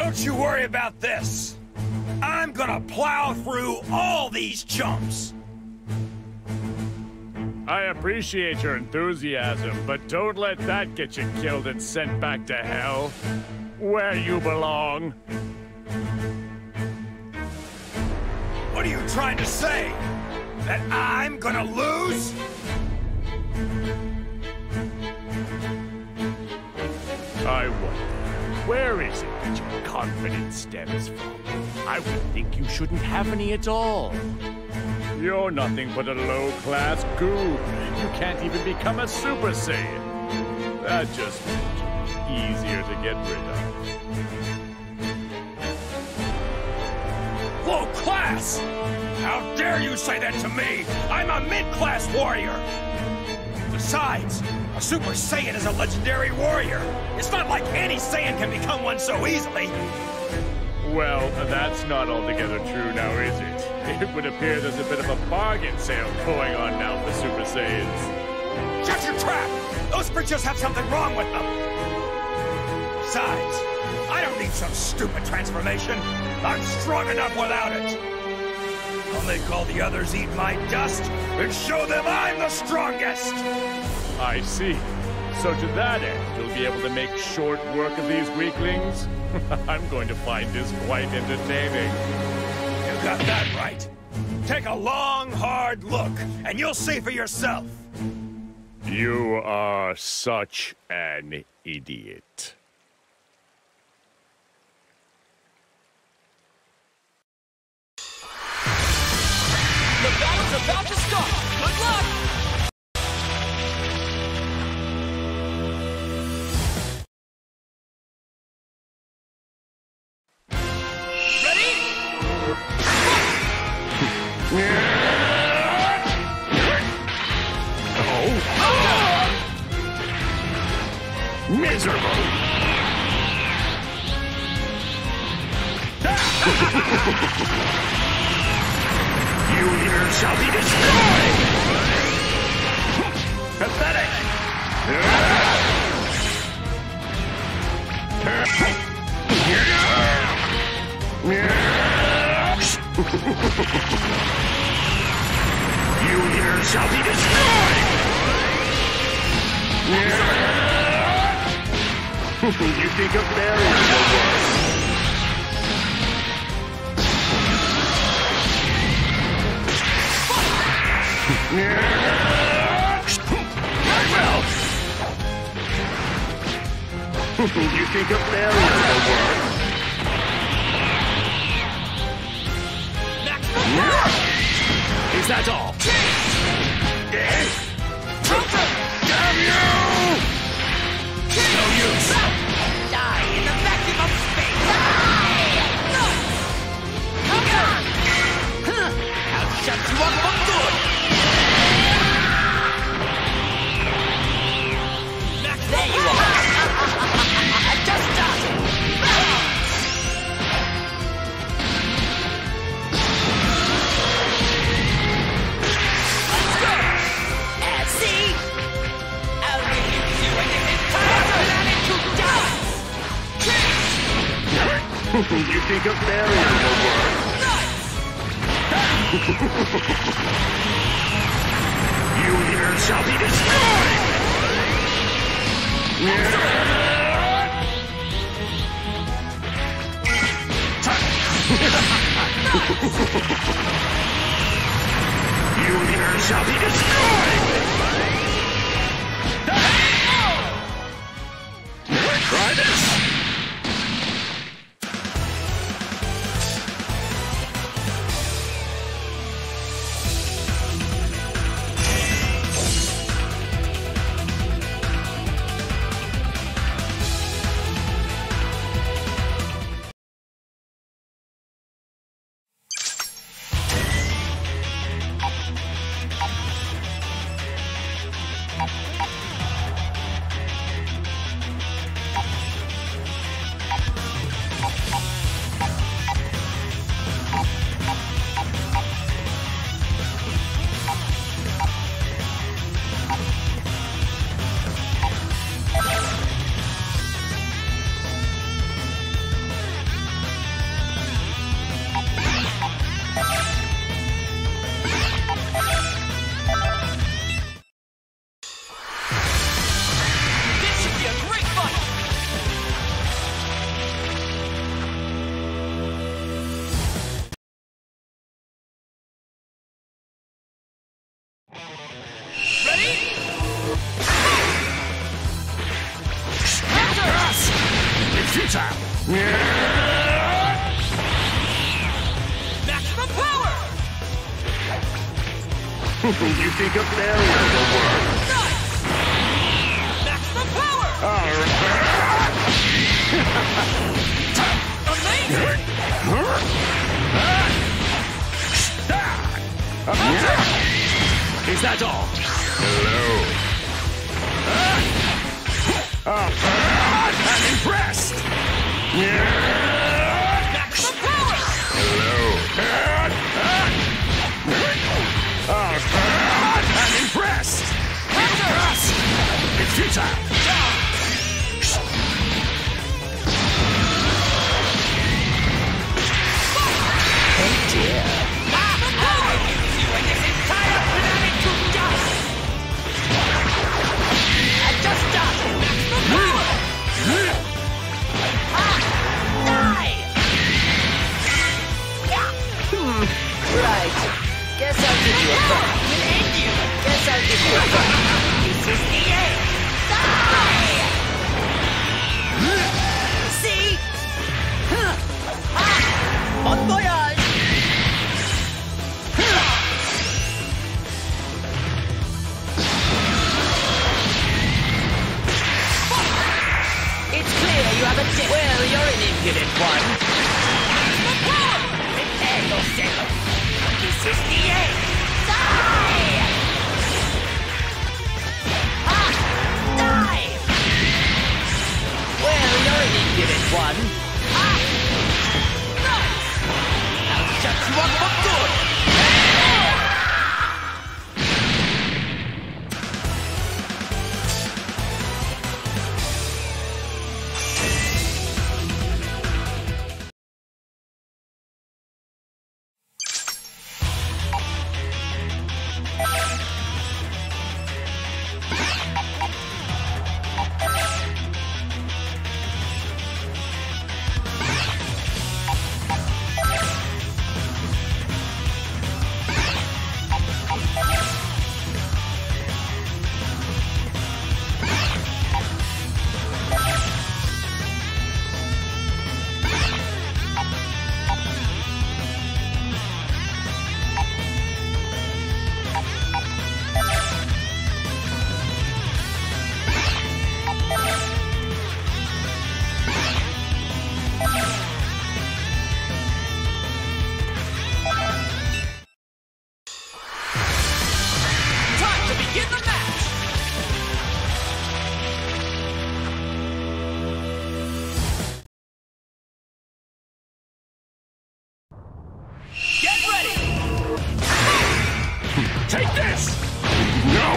Don't you worry about this. I'm gonna plow through all these chumps. I appreciate your enthusiasm, but don't let that get you killed and sent back to hell, where you belong. What are you trying to say? That I'm gonna lose? I wonder, where is it that your confidence stems from? I would think you shouldn't have any at all. You're nothing but a low-class goob. You can't even become a Super Saiyan. That just makes you easier to get rid of. Low class? How dare you say that to me? I'm a mid-class warrior. Besides, a Super Saiyan is a legendary warrior. It's not like any Saiyan can become one so easily. Well, that's not altogether true now, is it? It would appear there's a bit of a bargain sale going on now for Super Saiyans. Shut your trap! Those creatures have something wrong with them! Besides, I don't need some stupid transformation. I'm strong enough without it. I'll make all the others eat my dust and show them I'm the strongest! I see. So to that end, you'll be able to make short work of these weaklings? I'm going to find this quite entertaining. You got that right. Take a long, hard look, and you'll see for yourself. You are such an idiot. The battle's about to start! Good luck! Ready? Oh! Miserable! You here shall be destroyed! Pathetic! You here shall be destroyed! You think a barrier will work? I will! You think a barrier will work? Is that all? Damn you! No use! Die in the vacuum of space! I'll shut you up for good! There you are! Just started! Let's go! See? I'll give you an entire planet to die! You think a barrier will work? You here shall be destroyed! You here shall be destroyed! Try this! It's futile! Maximum power! You think a failure will work? Nice! Maximum power! Amazing! Is that all? Hello. I'm impressed! Maximum power! Hello. I'm impressed! It's futile! Oh dear! I'll reduce you and this entire planet to dust! And just dust! Maximum power! Die! Right. Guess I'll give you a fight. We'll end you! Guess I'll give you a fight. This is the end! Die! See? Bon voyage! It's clear you have a dip. Well, you're an impudent one. Prepare yourself! This is the end! Die! Die! Well, you're an impudent one. Nice! I'll shut you up for good. Time to begin the match! Get ready! Take this! No!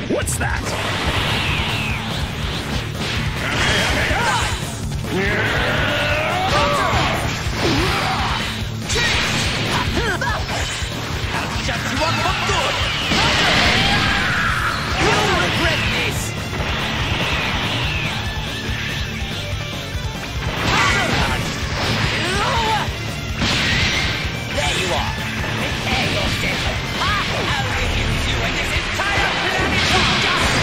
What's that? I'll shut you up for good! You'll regret this! There you are! Prepare yourself! I'll reduce you and this entire planet to dust!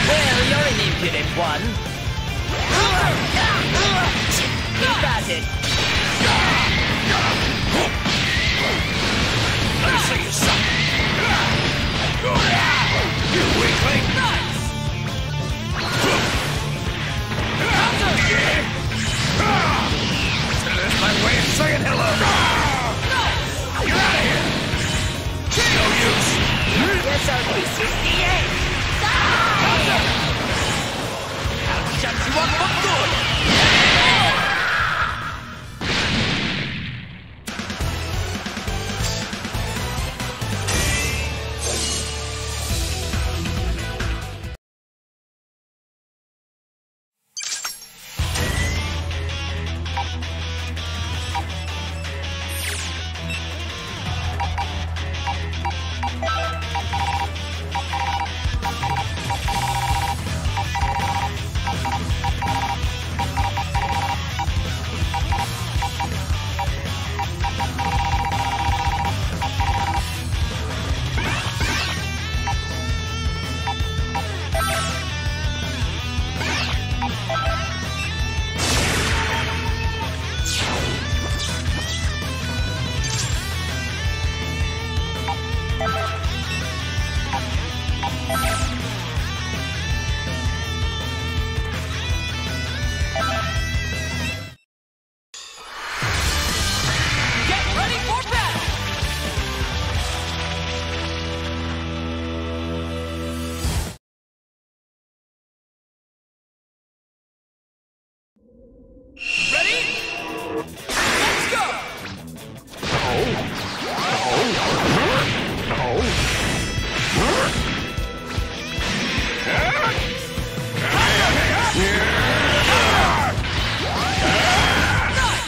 Well, you're an impudent one. Keep at it. Let me see you suck. You weakling! Nice! That's my way of saying hello. Get out of here! No use! Guess I'll be This is the end! I'll shut you up for good!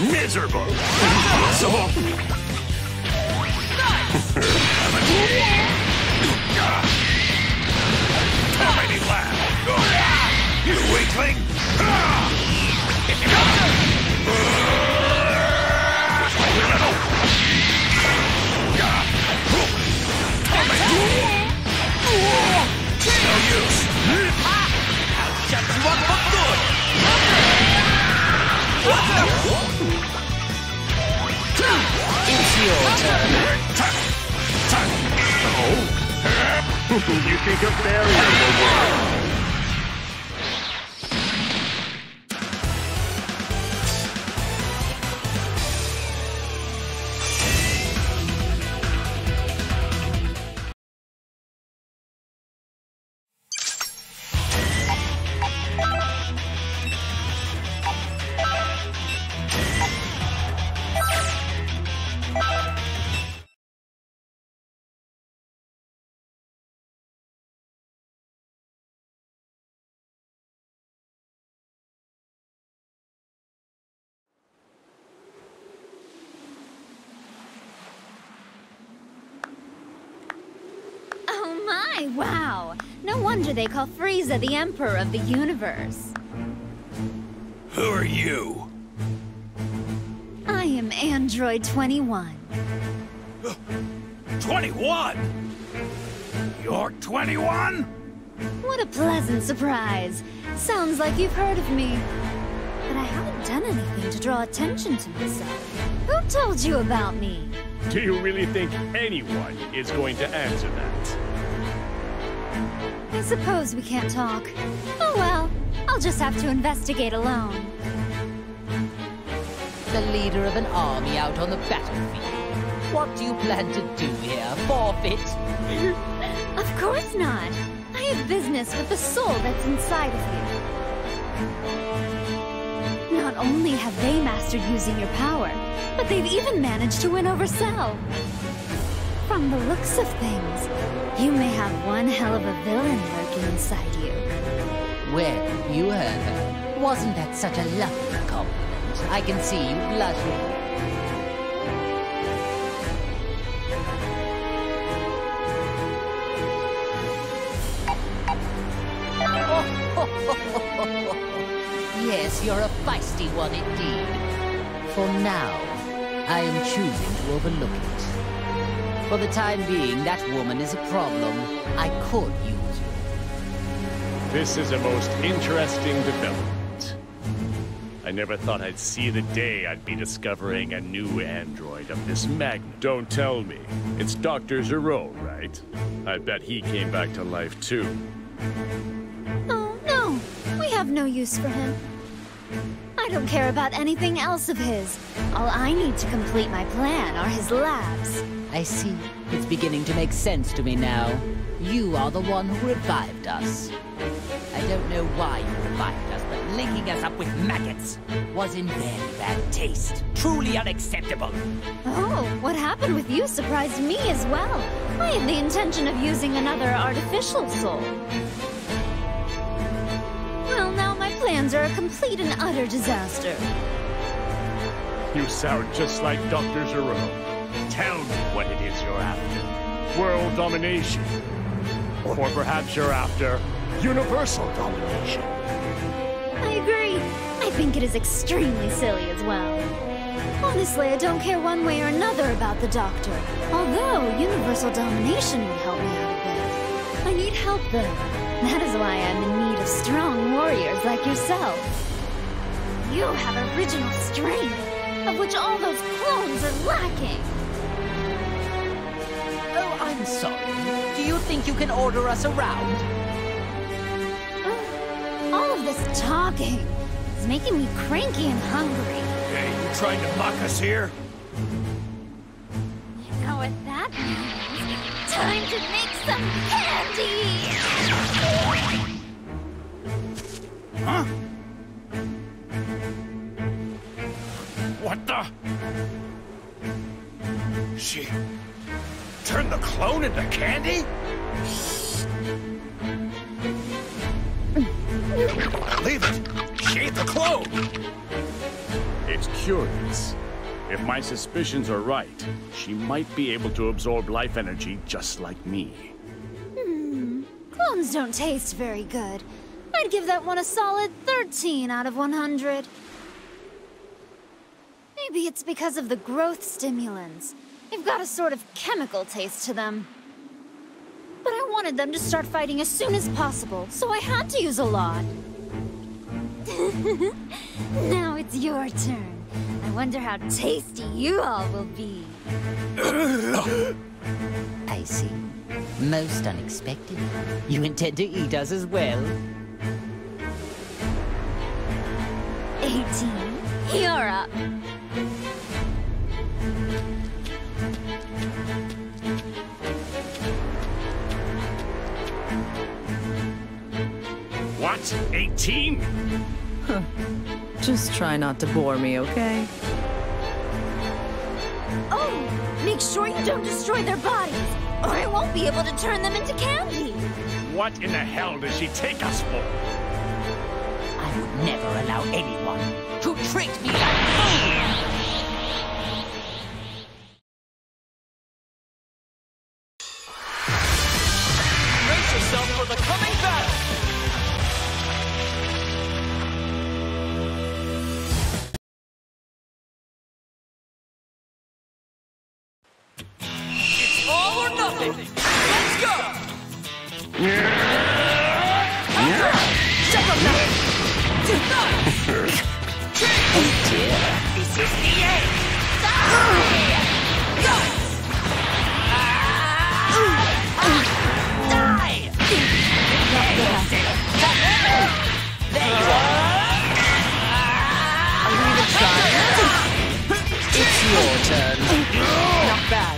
Miserable! Impossible! Tiny laugh! You weakling! No use! I'll shut you up for good! It's your turn. You think a barrier will work? Wow! No wonder they call Frieza the Emperor of the Universe. Who are you? I am Android 21. 21? You're 21? What a pleasant surprise. Sounds like you've heard of me. But I haven't done anything to draw attention to myself. Who told you about me? Do you really think anyone is going to answer that? I suppose we can't talk. Oh well, I'll just have to investigate alone. The leader of an army out on the battlefield. What do you plan to do here? Forfeit? Of course not. I have business with the soul that's inside of you. Not only have they mastered using your power, but they've even managed to win over Cell. From the looks of things, you may have one hell of a villain lurking inside you. Well, you heard her. Wasn't that such a lovely compliment? I can see you blushing. Yes, you're a feisty one indeed. For now, I am choosing to overlook it. For the time being, that woman is a problem. I could use you. This is a most interesting development. I never thought I'd see the day I'd be discovering a new android of this magnitude. Don't tell me. It's Dr. Zero, right? I bet he came back to life too. Oh, no. We have no use for him. I don't care about anything else of his. All I need to complete my plan are his labs. I see. It's beginning to make sense to me now. You are the one who revived us. I don't know why you revived us, but Linking us up with maggots was in very bad taste. truly unacceptable. Oh, what happened with you surprised me as well. I had the intention of using another artificial soul. Well, now my plans are a complete and utter disaster. You sound just like Dr. Zero. Tell me what it is you're after. World domination. Or perhaps you're after universal domination. I agree. I think it is extremely silly as well. Honestly, I don't care one way or another about the Doctor. Although universal domination would help me out a bit. I need help though. That is why I'm in need of strong warriors like yourself. You have original strength, of which all those clones are lacking. Oh, I'm sorry. Do you think you can order us around? All of this talking is making me cranky and hungry. Hey, you trying to mock us here? You know what that means? Time to make some candy! Huh? What the? She turned the clone into candy? Leave it. She ate the clone. It's curious. If my suspicions are right, she might be able to absorb life energy just like me. Clones don't taste very good. I'd give that one a solid 13 out of 100. Maybe it's because of the growth stimulants. They've got a sort of chemical taste to them. But I wanted them to start fighting as soon as possible, so I had to use a lot. Now it's your turn. I wonder how tasty you all will be. I see. Most unexpected. You intend to eat us as well? 18. You're up. What? 18? Just try not to bore me, okay? Oh, make sure you don't destroy their bodies, or I won't be able to turn them into candy. What in the hell does she take us for? I would never allow anyone to treat me like food! Brace yourself for the coming battle! It's all or nothing! Let's go! Shut up now! This is the end! Die! There you are! Are you even trying? It's your turn. Not bad.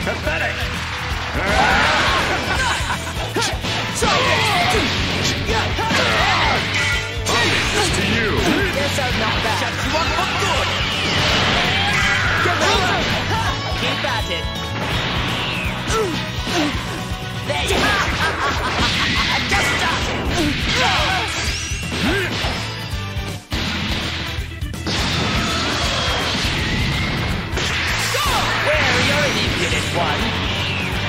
Pathetic! This to you! Guess I'm not bad. Shut you up for good! Keep at it! There you are! Just stop! Where are your impudent one?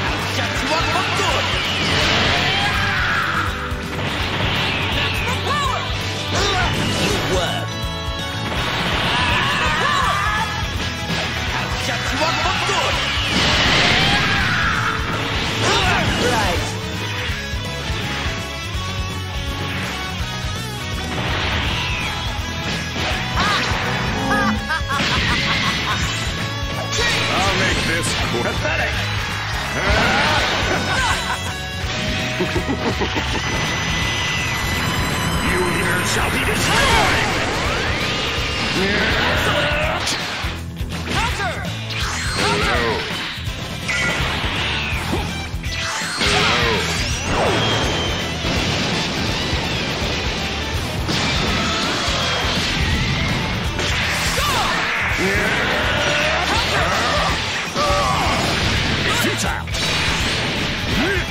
I'll shut you up for good! Maximum power! You worm! I'll shut you up for good! Right! I'll make this pathetic! You here shall be destroyed! Counter! Futile!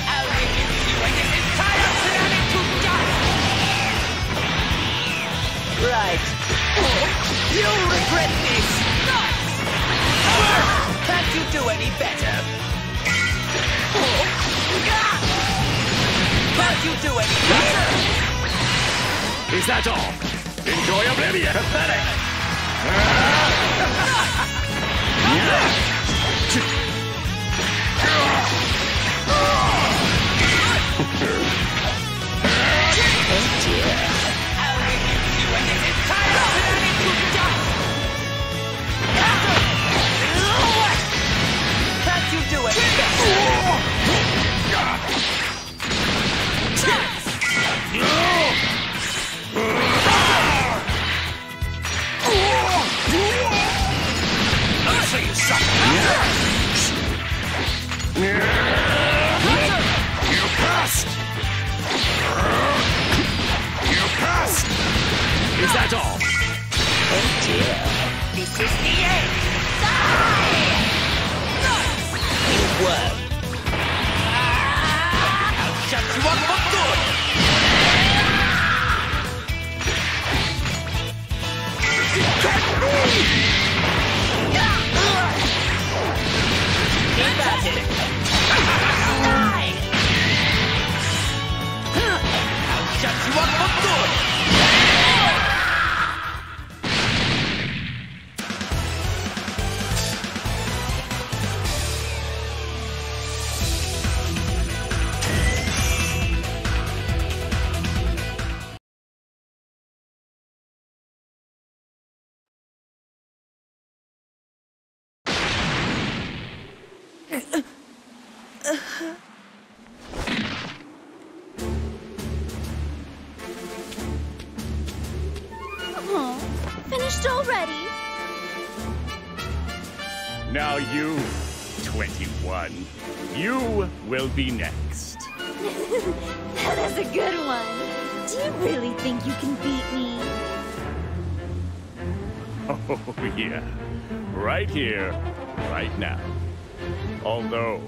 I'll reduce you and this entire planet to dust! Right! You'll regret this! Can't you do any better? Can't you do any better? Is that all? Enjoy oblivion! Pathetic! I'll reduce you and this entire planet to dust! Can't you do any better? I'll see you suffer! You passed! You passed! Is that all? This is the end! You worm! I'll shut you up for good! shuts you up for good! Oh, finished already? Now you, 21, you will be next. That is a good one. Do you really think you can beat me? Oh, yeah. Right here, right now. Although,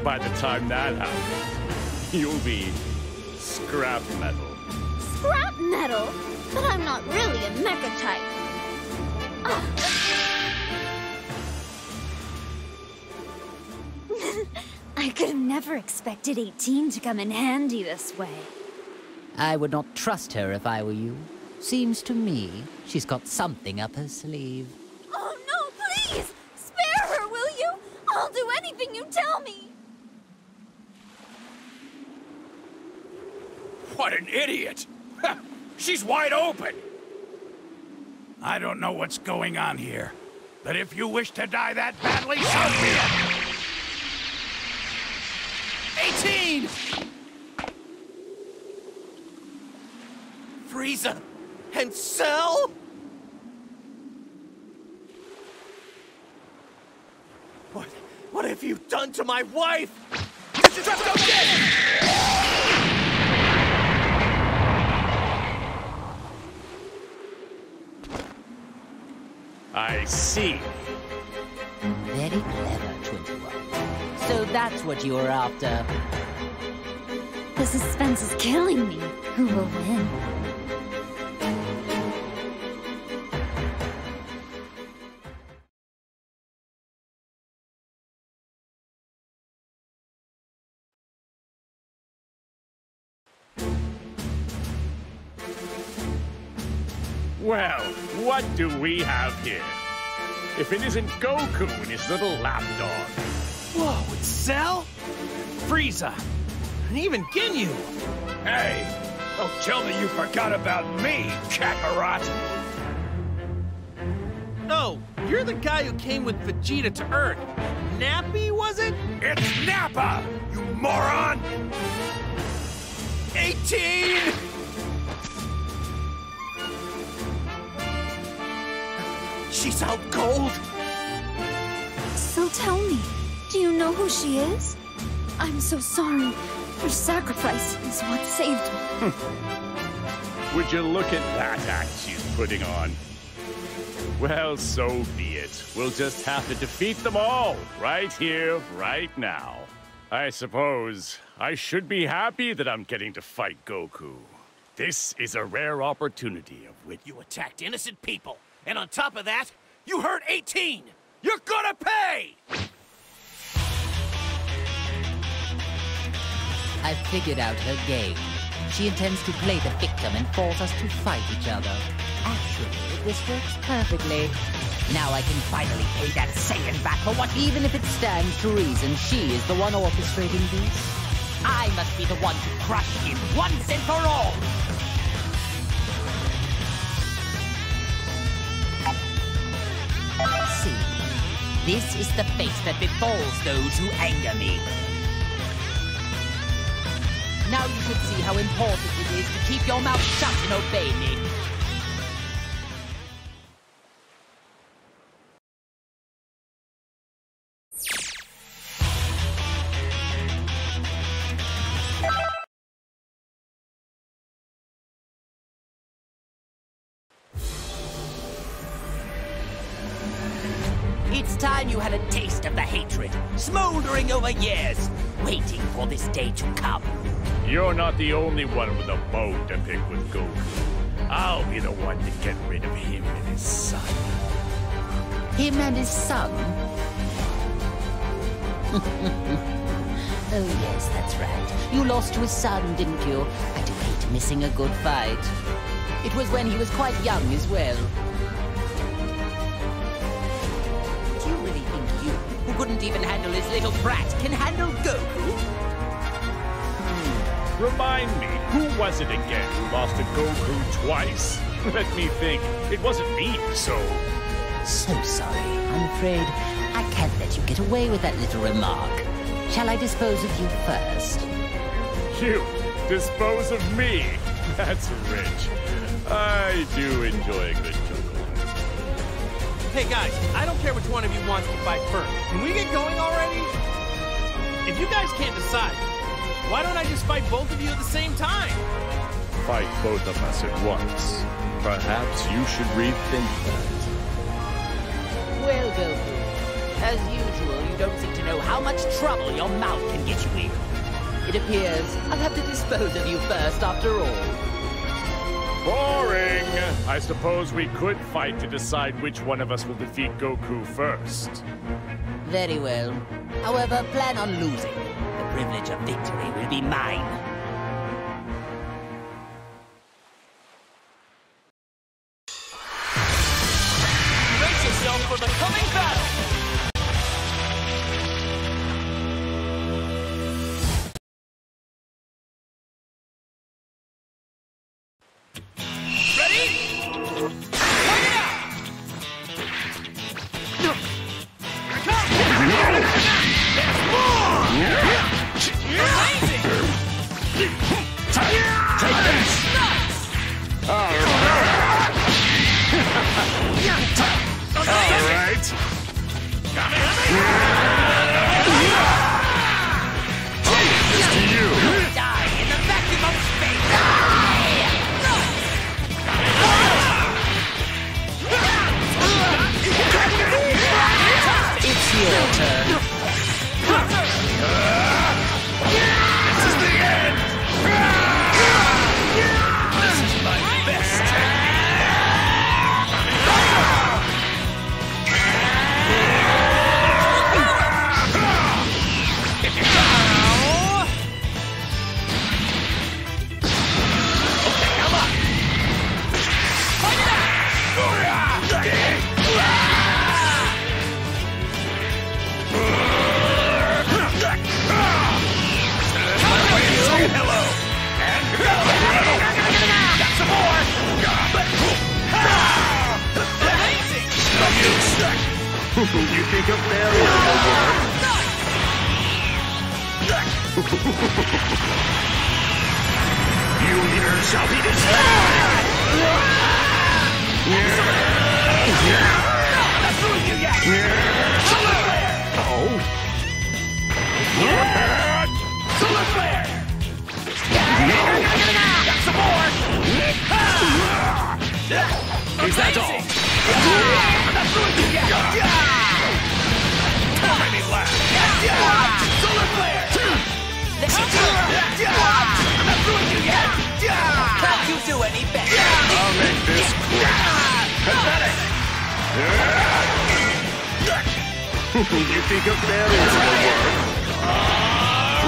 by the time that happens, you'll be scrap metal. Scrap metal? But I'm not really a mecha type. I could have never expected 18 to come in handy this way. I would not trust her if I were you. Seems to me she's got something up her sleeve. Oh no, please! Spare her, will you? I'll do anything you tell me. What an idiot! She's wide open! I don't know what's going on here, but if you wish to die that badly, so be it! 18! Frieza and Cell? What have you done to my wife? Just go get it! I see. Very clever, 21. So that's what you were after. The suspense is killing me. Who will win? Well, what do we have here? If it isn't Goku and his little lapdog. Whoa, it's Cell? Frieza, and even Ginyu. Hey, don't tell me you forgot about me, Kakarot! Oh, you're the guy who came with Vegeta to Earth. Nappy, was it? It's Nappa, you moron! 18! She's out cold. So tell me, do you know who she is? I'm so sorry. Your sacrifice is what saved me. Would you look at that act she's putting on? Well, so be it. We'll just have to defeat them all, right here, right now. I suppose I should be happy that I'm getting to fight Goku. This is a rare opportunity of which You attacked innocent people, and on top of that, you hurt 18! You're gonna pay! I've figured out her game. She intends to play the victim and force us to fight each other. Actually, this works perfectly. Now I can finally pay that Saiyan back for what, even if it stands to reason she is the one orchestrating this. I must be the one to crush him once and for all. See, this is the fate that befalls those who anger me. Now you should see how important it is to keep your mouth shut and obey me. It's time you had a taste of the hatred, smoldering over years, waiting for this day to come. You're not the only one with a bone to pick with Goku. I'll be the one to get rid of him and his son. Him and his son? Oh yes, that's right. You lost to his son, didn't you? I do hate missing a good fight. It was when he was quite young as well. Do you really think you, who couldn't even handle his little brat, can handle Goku? Remind me, who was it again who lost to Goku twice? Let me think. It wasn't me, so... So sorry. I'm afraid I can't let you get away with that little remark. Shall I dispose of you first? You dispose of me? That's rich. I do enjoy a good chuckle. Hey guys, I don't care which one of you wants to fight first. Can we get going already? If you guys can't decide, why don't I just fight both of you at the same time? Fight both of us at once. Perhaps you should rethink that. Well, Goku, as usual, you don't seem to know how much trouble your mouth can get you in. It appears I'll have to dispose of you first after all. Boring! I suppose we could fight to decide which one of us will defeat Goku first. Very well. However, plan on losing. The privilege of victory will be mine. Brace yourself for the coming battle! Ready? Fight it out! Come! There's more! Amazing! Take this! Nice! All right. This to you. Die in the vacuum of space! It's your turn. This is the end. This is my best technique. You think a barrier will work? You here shall be destroyed! That's what you get! Oh? Solar flare! Got some more! Is that all? That's what you get! Tiny laugh! Solar flare! That's what you get! Can't you do any better? I'll make this quick! Pathetic! You think a barrier will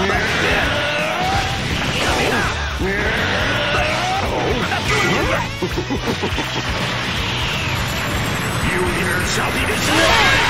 work? You here shall be destroyed!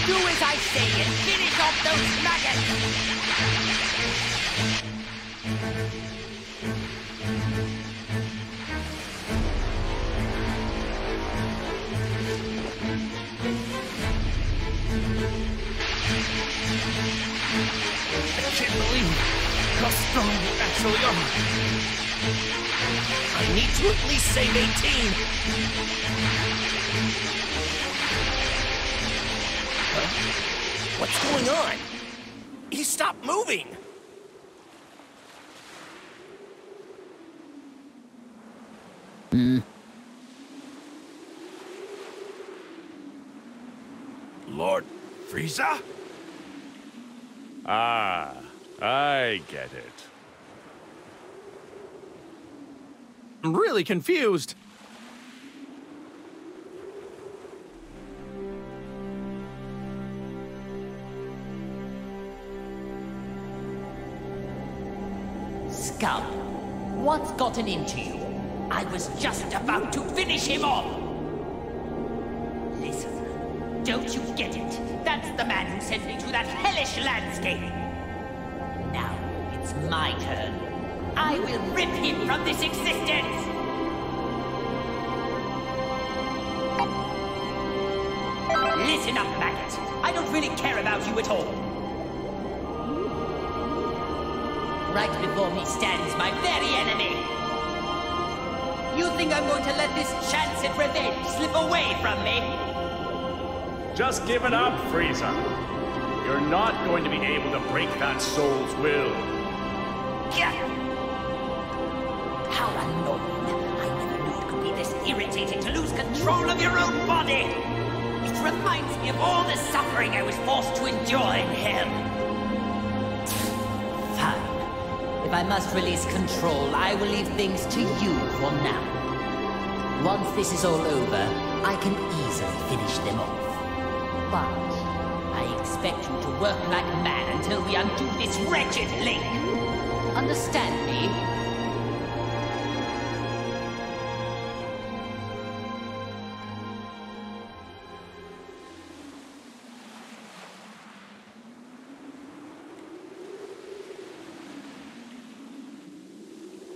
Do as I say and finish off those maggots! I can't believe how strong you actually are. I need to at least save 18. Huh? What's going on? He stopped moving. Lord Frieza? Ah, I get it. I'm really confused. Scum, what's gotten into you? I was just about to finish him off. Listen, don't you get it? That's the man who sent me to that hellish landscape. Now it's my turn. I will rip him from this existence! Listen up, maggot. I don't really care about you at all. Right before me stands my very enemy. You think I'm going to let this chance at revenge slip away from me? Just give it up, Frieza. You're not going to be able to break that soul's will. Yeah. How annoying. I never knew it could be this irritating to lose control of your own body. It reminds me of all the suffering I was forced to endure in hell. Fine. If I must release control, I will leave things to you for now. Once this is all over, I can easily finish them off. But I expect you to work like mad until we undo this wretched link. Understand me?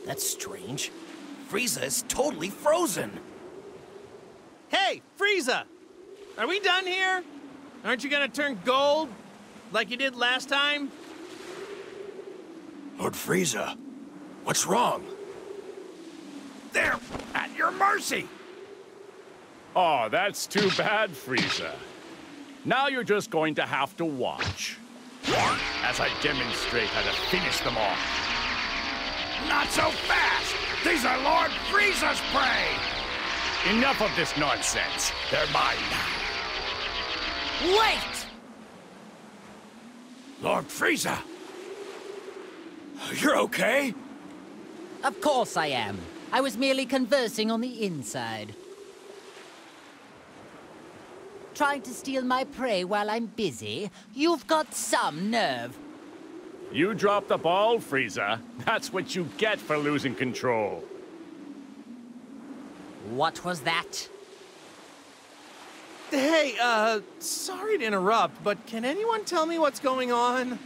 That's strange. Frieza is totally frozen. Hey, Frieza! Are we done here? Aren't you gonna turn gold like you did last time? Lord Frieza, what's wrong? They're at your mercy! Oh, that's too bad, Frieza. Now you're just going to have to watch as I demonstrate how to finish them off. Not so fast! These are Lord Frieza's prey! Enough of this nonsense. They're mine now. Wait! Lord Frieza! You're okay? Of course I am. I was merely conversing on the inside. Trying to steal my prey while I'm busy? You've got some nerve. You dropped the ball, Frieza. That's what you get for losing control. What was that? Hey, sorry to interrupt, but can anyone tell me what's going on?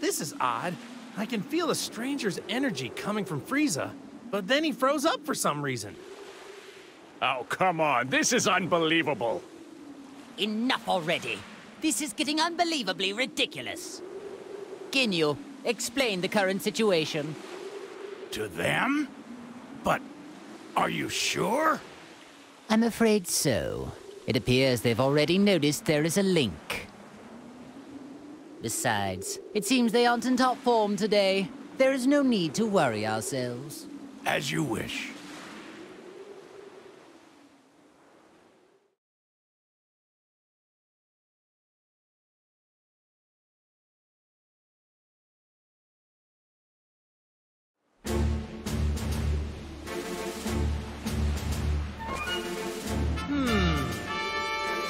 This is odd. I can feel a stranger's energy coming from Frieza, but then he froze up for some reason. Oh, come on. This is unbelievable. Enough already. This is getting unbelievably ridiculous. Ginyu, explain the current situation. To them? But are you sure? I'm afraid so. It appears they've already noticed there is a link. Besides, it seems they aren't in top form today. There is no need to worry ourselves. As you wish.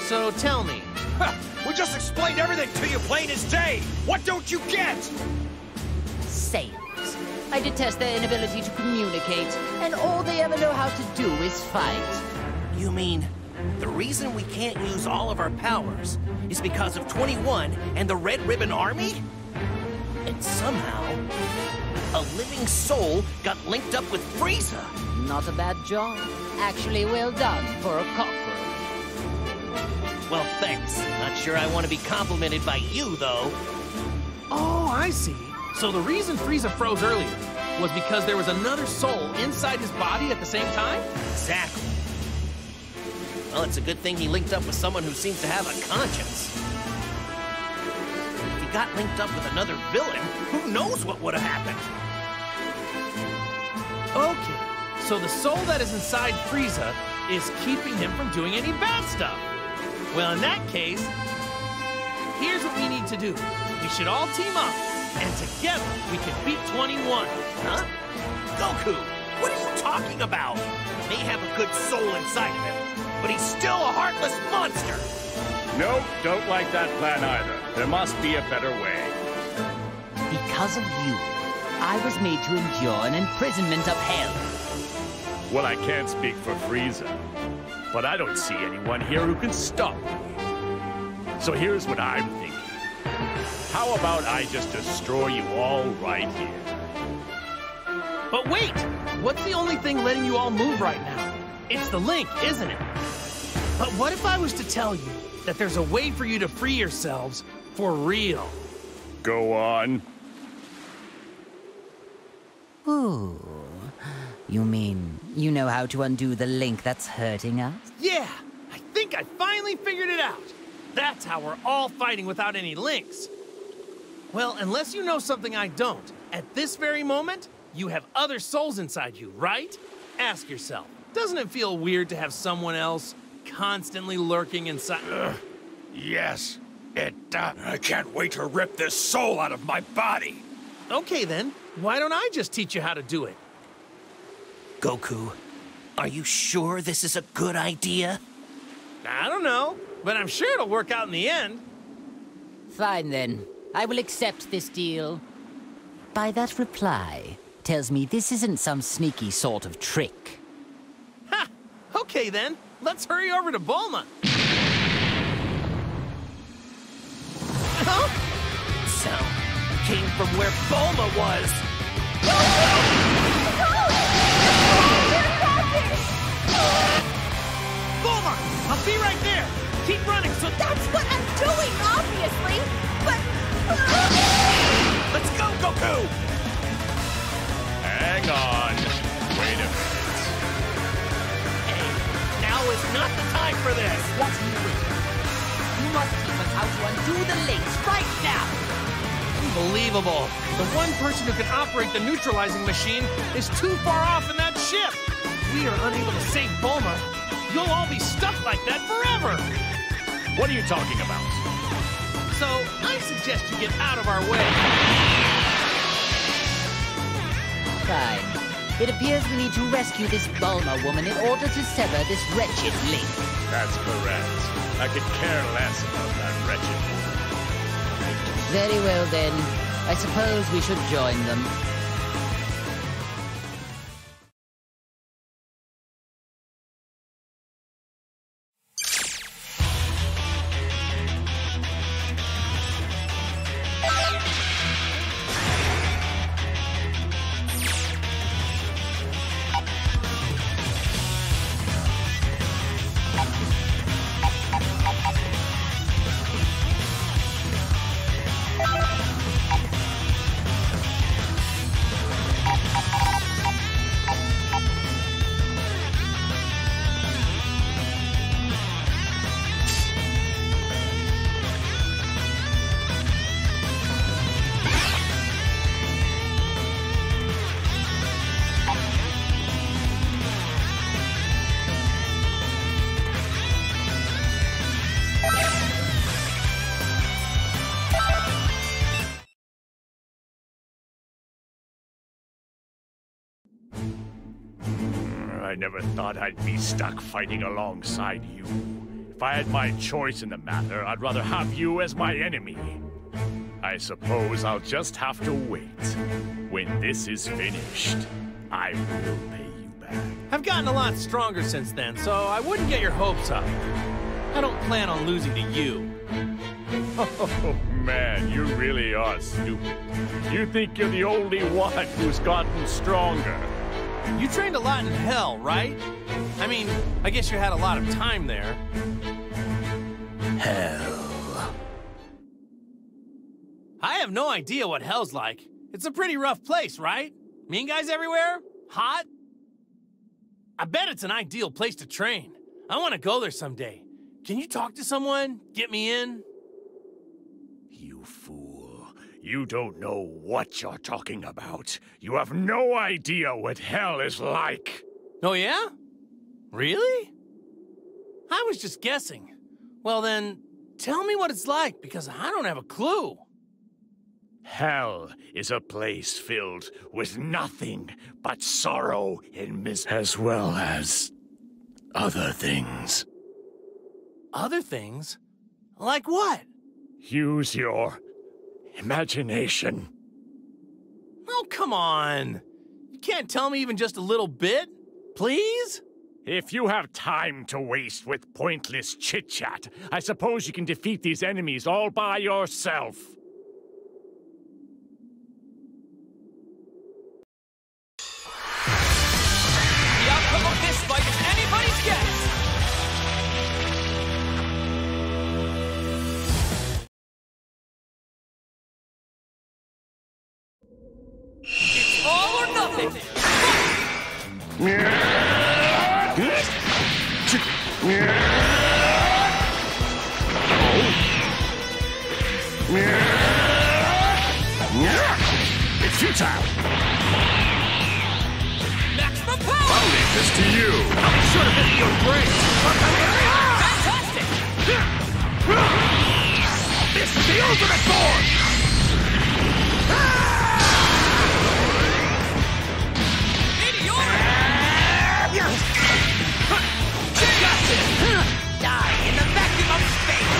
So tell me. We just explained everything to you plain as day! What don't you get? Saiyans. I detest their inability to communicate, and all they ever know how to do is fight. You mean, the reason we can't use all of our powers is because of 21 and the Red Ribbon Army? And somehow, a living soul got linked up with Frieza. Not a bad job. Actually, well done for a cockroach. Well, thanks. Not sure I want to be complimented by you, though. Oh, I see. So the reason Frieza froze earlier was because there was another soul inside his body at the same time? Exactly. Well, it's a good thing he linked up with someone who seems to have a conscience. If he got linked up with another villain, who knows what would have happened? Okay, so the soul that is inside Frieza is keeping him from doing any bad stuff. Well, in that case, here's what we need to do. We should all team up, and together we can beat 21. Huh? Goku, what are you talking about? He may have a good soul inside of him, but he's still a heartless monster. Nope, don't like that plan either. There must be a better way. Because of you, I was made to endure an imprisonment of hell. Well, I can't speak for Frieza, but I don't see anyone here who can stop me. So here's what I'm thinking. How about I just destroy you all right here? But wait! What's the only thing letting you all move right now? It's the link, isn't it? But what if I was to tell you that there's a way for you to free yourselves for real? Go on. Ooh. You mean you know how to undo the link that's hurting us? Yeah! I think I finally figured it out! That's how we're all fighting without any links. Well, unless you know something I don't, at this very moment, you have other souls inside you, right? Ask yourself, doesn't it feel weird to have someone else constantly lurking inside? Yes, it does. I can't wait to rip this soul out of my body. Okay then, why don't I just teach you how to do it? Goku, are you sure this is a good idea? I don't know, but I'm sure it'll work out in the end. Fine then. I will accept this deal. By that reply, tells me this isn't some sneaky sort of trick. Ha! Okay then, let's hurry over to Bulma. Huh? Sound came from where Bulma was. Bulma, I'll be right there. Keep running, so That's what I'm doing, obviously! But... Let's go, Goku! Hang on. Wait a minute. Hey, now is not the time for this. What are you waiting for? You must teach us how to undo the links right now! Unbelievable. The one person who can operate the neutralizing machine is too far off in that ship. We are unable to save Bulma. You'll all be stuck like that forever. What are you talking about? So, I suggest you get out of our way. Fine. It appears we need to rescue this Bulma woman in order to sever this wretched link. That's correct. I could care less about that wretched woman. Very well then. I suppose we should join them. I never thought I'd be stuck fighting alongside you. If I had my choice in the matter, I'd rather have you as my enemy. I suppose I'll just have to wait. When this is finished, I will pay you back. I've gotten a lot stronger since then, so I wouldn't get your hopes up. I don't plan on losing to you. Oh, man, you really are stupid. You think you're the only one who's gotten stronger. You trained a lot in hell, right? I mean, I guess you had a lot of time there. Hell. I have no idea what hell's like. It's a pretty rough place, right? Mean guys everywhere? Hot? I bet it's an ideal place to train. I want to go there someday. Can you talk to someone? Get me in? You fool. You don't know what you're talking about. You have no idea what hell is like. Oh, yeah? Really? I was just guessing. Well, then, tell me what it's like, because I don't have a clue. Hell is a place filled with nothing but sorrow and misery, as well as other things. Other things? Like what? Use your imagination. Oh, come on. You can't tell me even just a little bit? Please? If you have time to waste with pointless chit-chat, I suppose you can defeat these enemies all by yourself. The outcome of this fight is anybody's guess! It's all or nothing! It's futile! Maximum power! I'll leave this to you! I'll be sure to visit your grave. Fantastic! This is the ultimate form! Die in the vacuum of space!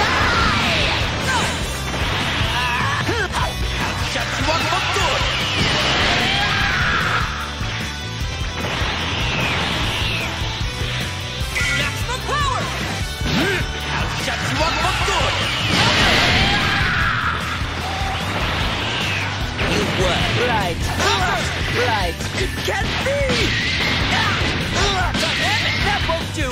I'll shut you up for good! Maximum power! I'll shut you up for good! You were right. Right. It can't be! That won't do!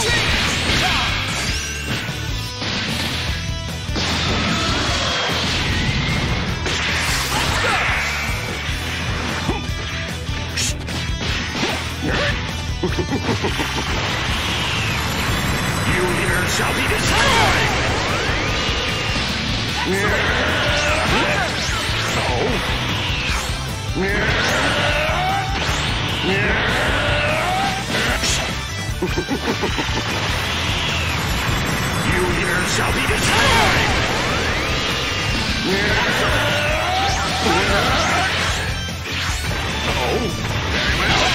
You here shall be destroyed! So? You here shall be destroyed! Oh, very well.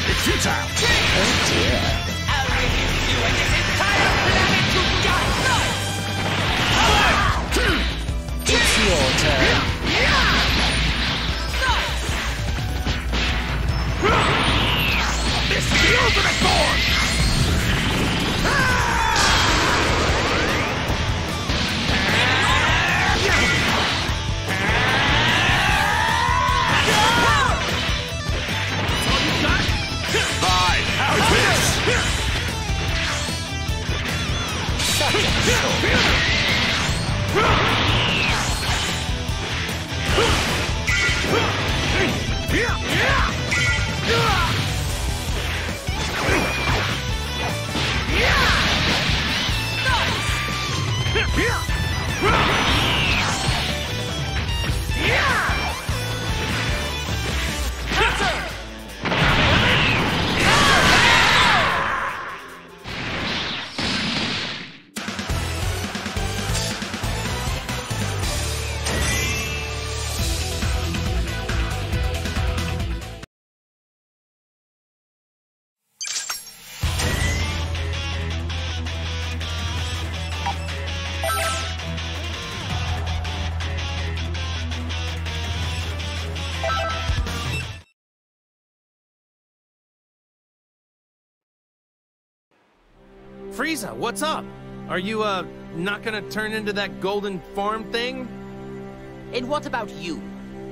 It's futile! Oh dear. I'll reduce you and this entire planet to dust! It's your turn. This is the ultimate form! Fine, how's this? Such a Frieza, what's up? Are you, not gonna turn into that golden form thing? And what about you?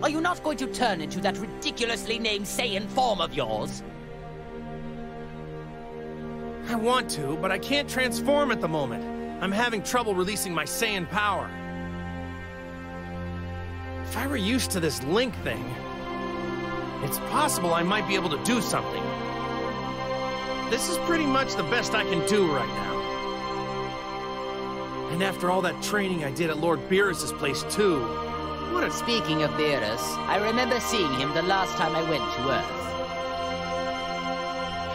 Are you not going to turn into that ridiculously named Saiyan form of yours? I want to, but I can't transform at the moment. I'm having trouble releasing my Saiyan power. If I were used to this link thing, it's possible I might be able to do something. This is pretty much the best I can do right now. And after all that training I did at Lord Beerus's place, too. What a... Speaking of Beerus, I remember seeing him the last time I went to Earth.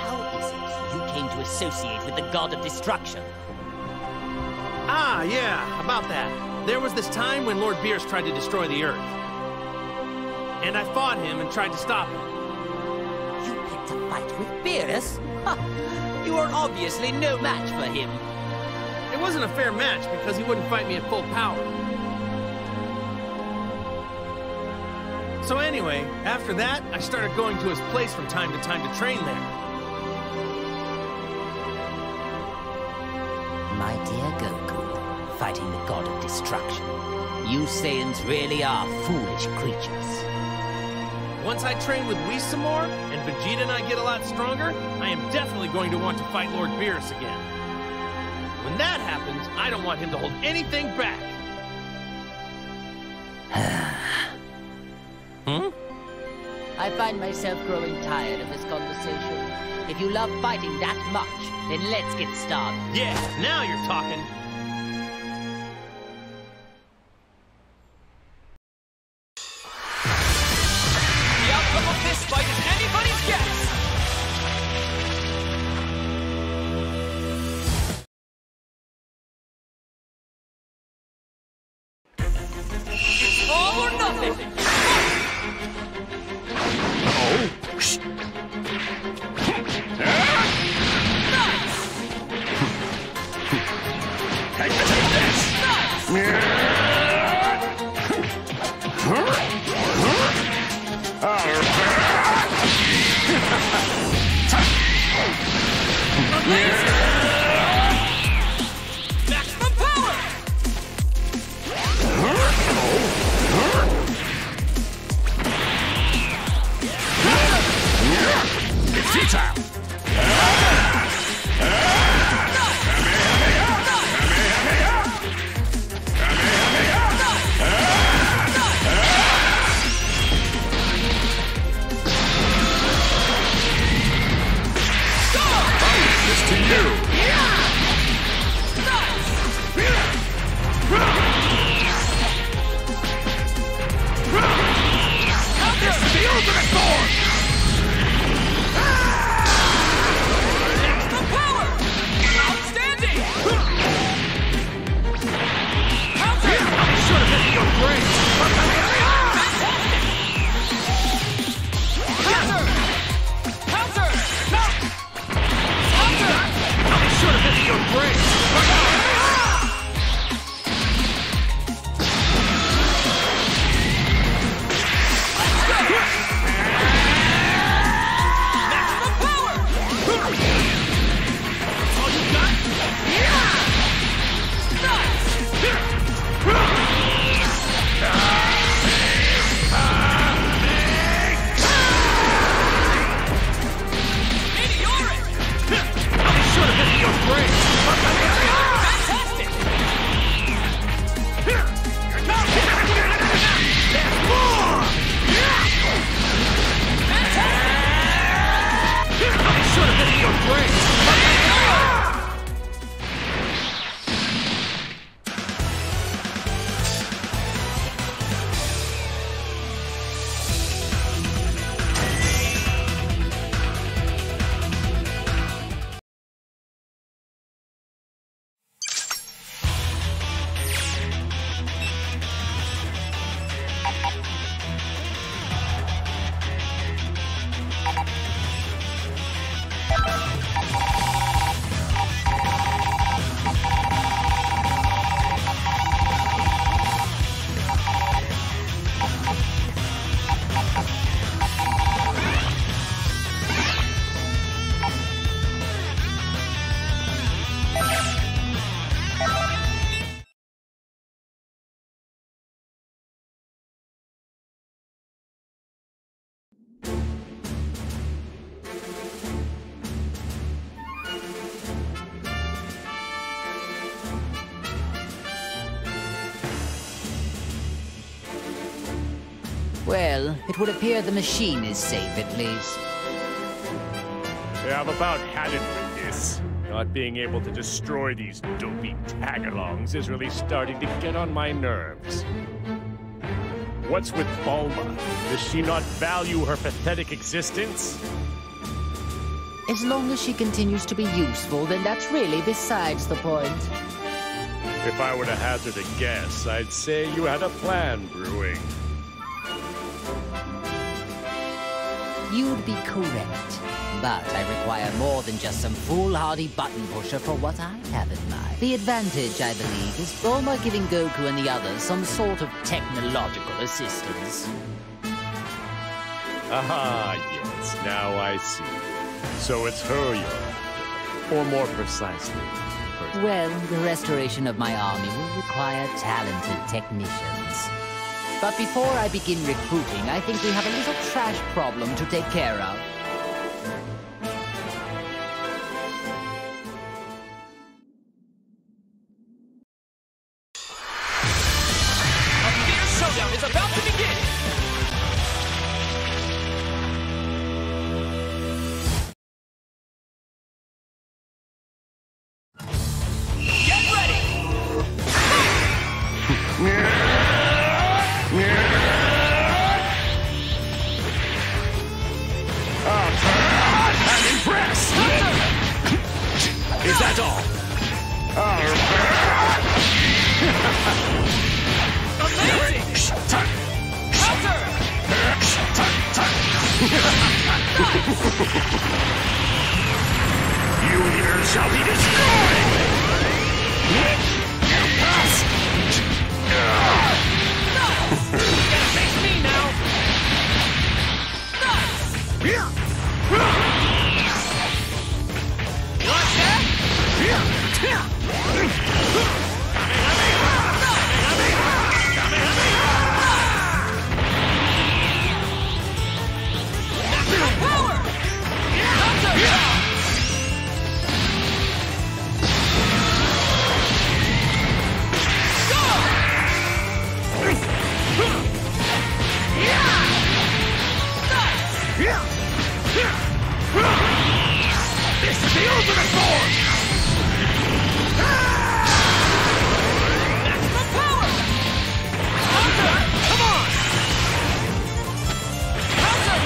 How is it you came to associate with the God of Destruction? Ah, yeah, about that. There was this time when Lord Beerus tried to destroy the Earth. And I fought him and tried to stop him. You picked a fight with Beerus? Ha! You are obviously no match for him. It wasn't a fair match because he wouldn't fight me at full power. So anyway, after that, I started going to his place from time to train there. My dear Goku, fighting the God of Destruction. You Saiyans really are foolish creatures. Once I train with Whis some more, and Vegeta and I get a lot stronger, I am definitely going to want to fight Lord Beerus again. When that happens, I don't want him to hold anything back. I find myself growing tired of this conversation. If you love fighting that much, then let's get started. Yeah, now you're talking. The outcome of this fight is anybody's guess! It's all or nothing! Maximum power! It's tea time! Well, it would appear the machine is safe at least. Yeah, I've about had it with this. Not being able to destroy these dopey tag-alongs is really starting to get on my nerves. What's with Bulma? Does she not value her pathetic existence? As long as she continues to be useful, then that's really besides the point. If I were to hazard a guess, I'd say you had a plan brewing. You'd be correct. But I require more than just some foolhardy button pusher for what I have in mind. The advantage, I believe, is Bulma giving Goku and the others some sort of technological assistance. Aha, yes, now I see. So it's her you're after. Or more precisely, her. Well, the restoration of my army will require talented technicians. But before I begin recruiting, I think we have a little trash problem to take care of. Is that all? Amazing! Counter! You here shall be destroyed! Face me now! Like that? Maximum power! This is the ultimate form! Maximum power! Counter! Come on! Counter!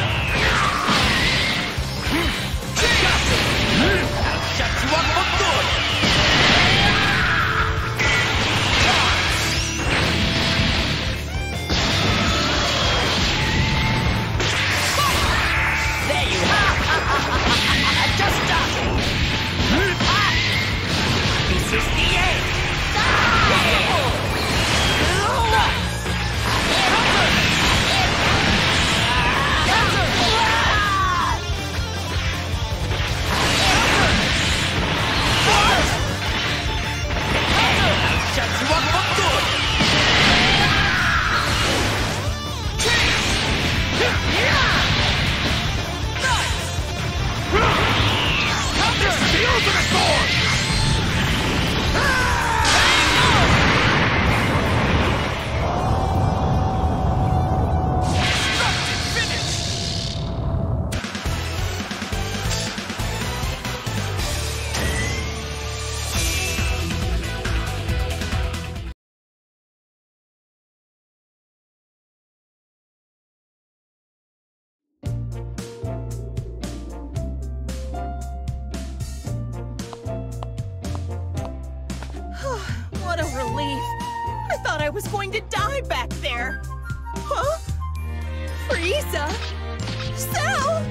I'll shut you up for good! There you are! Just done! This is the end! Shut you up for good! This is the ultimate form! What a relief. I thought I was going to die back there. Huh? Frieza? Cell?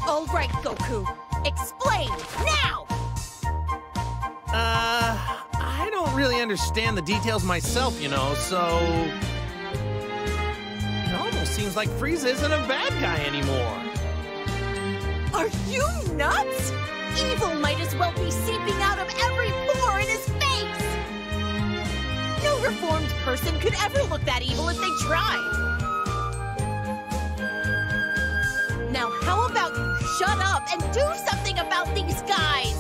All right, Goku. Explain, now! I don't really understand the details myself, you know, so... It almost seems like Frieza isn't a bad guy anymore. Are you nuts? Evil might as well be seeping out of every pore in his face! No reformed person could ever look that evil if they tried. Now, how about you shut up and do something about these guys?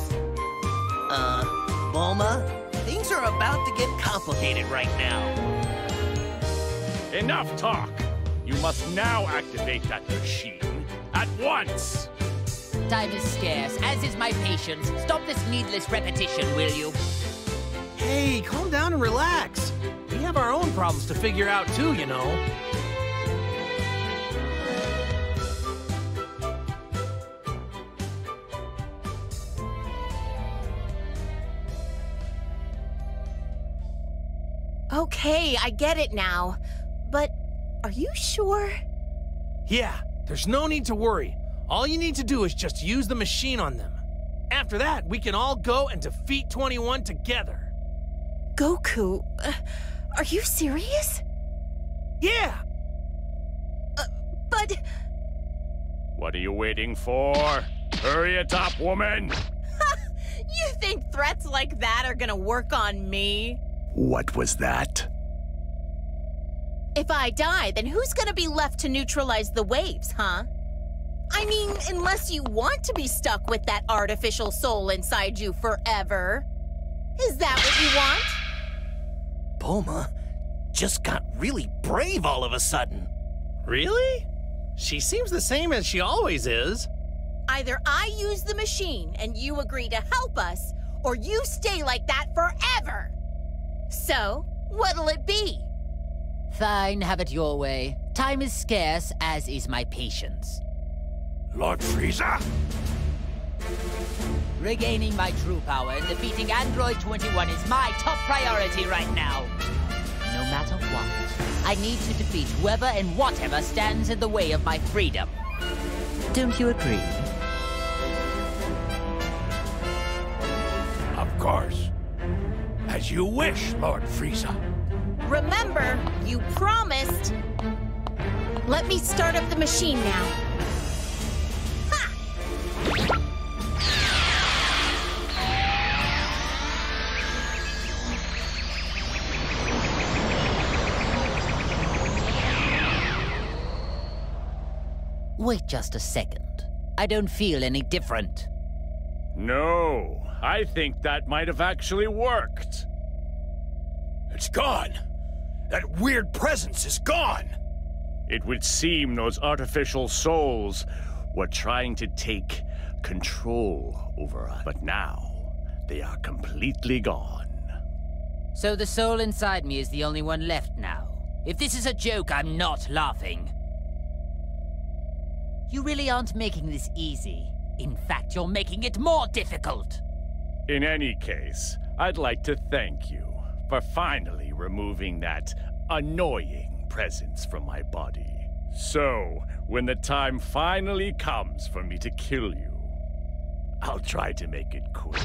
Bulma, things are about to get complicated right now. Enough talk! You must now activate that machine at once! Time is scarce, as is my patience. Stop this needless repetition, will you? Hey, calm down and relax. We have our own problems to figure out too, you know. Okay, I get it now. But are you sure? Yeah, there's no need to worry. All you need to do is just use the machine on them. After that, we can all go and defeat 21 together. Goku, are you serious? Yeah! But... What are you waiting for? Hurry it up, woman! You think threats like that are gonna work on me? What was that? If I die, then who's gonna be left to neutralize the waves, huh? I mean, unless you want to be stuck with that artificial soul inside you forever. Is that what you want? Bulma just got really brave all of a sudden. Really? She seems the same as she always is. Either I use the machine and you agree to help us, or you stay like that forever. So, what'll it be? Fine, have it your way. Time is scarce, as is my patience. Lord Frieza? Regaining my true power and defeating Android 21 is my top priority right now. No matter what, I need to defeat whoever and whatever stands in the way of my freedom. Don't you agree? Of course. As you wish, Lord Frieza. Remember, you promised. Let me start up the machine now. Wait just a second. I don't feel any different. No, I think that might have actually worked. It's gone. That weird presence is gone. It would seem those artificial souls were trying to take control over us. But now, they are completely gone. So the soul inside me is the only one left now. If this is a joke, I'm not laughing. You really aren't making this easy. In fact, you're making it more difficult. In any case, I'd like to thank you for finally removing that annoying presence from my body. So, when the time finally comes for me to kill you, I'll try to make it quick.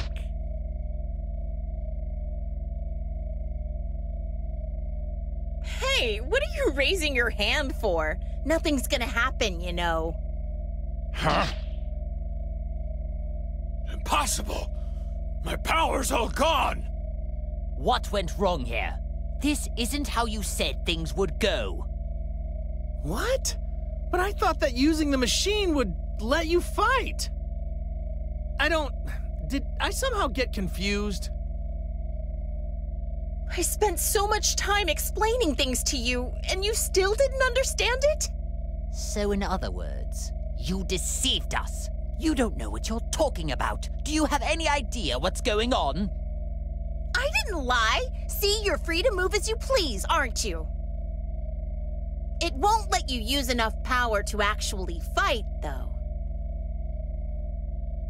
Hey, what are you raising your hand for? Nothing's gonna happen, you know. Huh? Impossible! My power's all gone! What went wrong here? This isn't how you said things would go. What? But I thought that using the machine would let you fight. Did I somehow get confused? I spent so much time explaining things to you, and you still didn't understand it? So in other words, you deceived us. You don't know what you're talking about. Do you have any idea what's going on? I didn't lie. See, you're free to move as you please, aren't you? It won't let you use enough power to actually fight, though.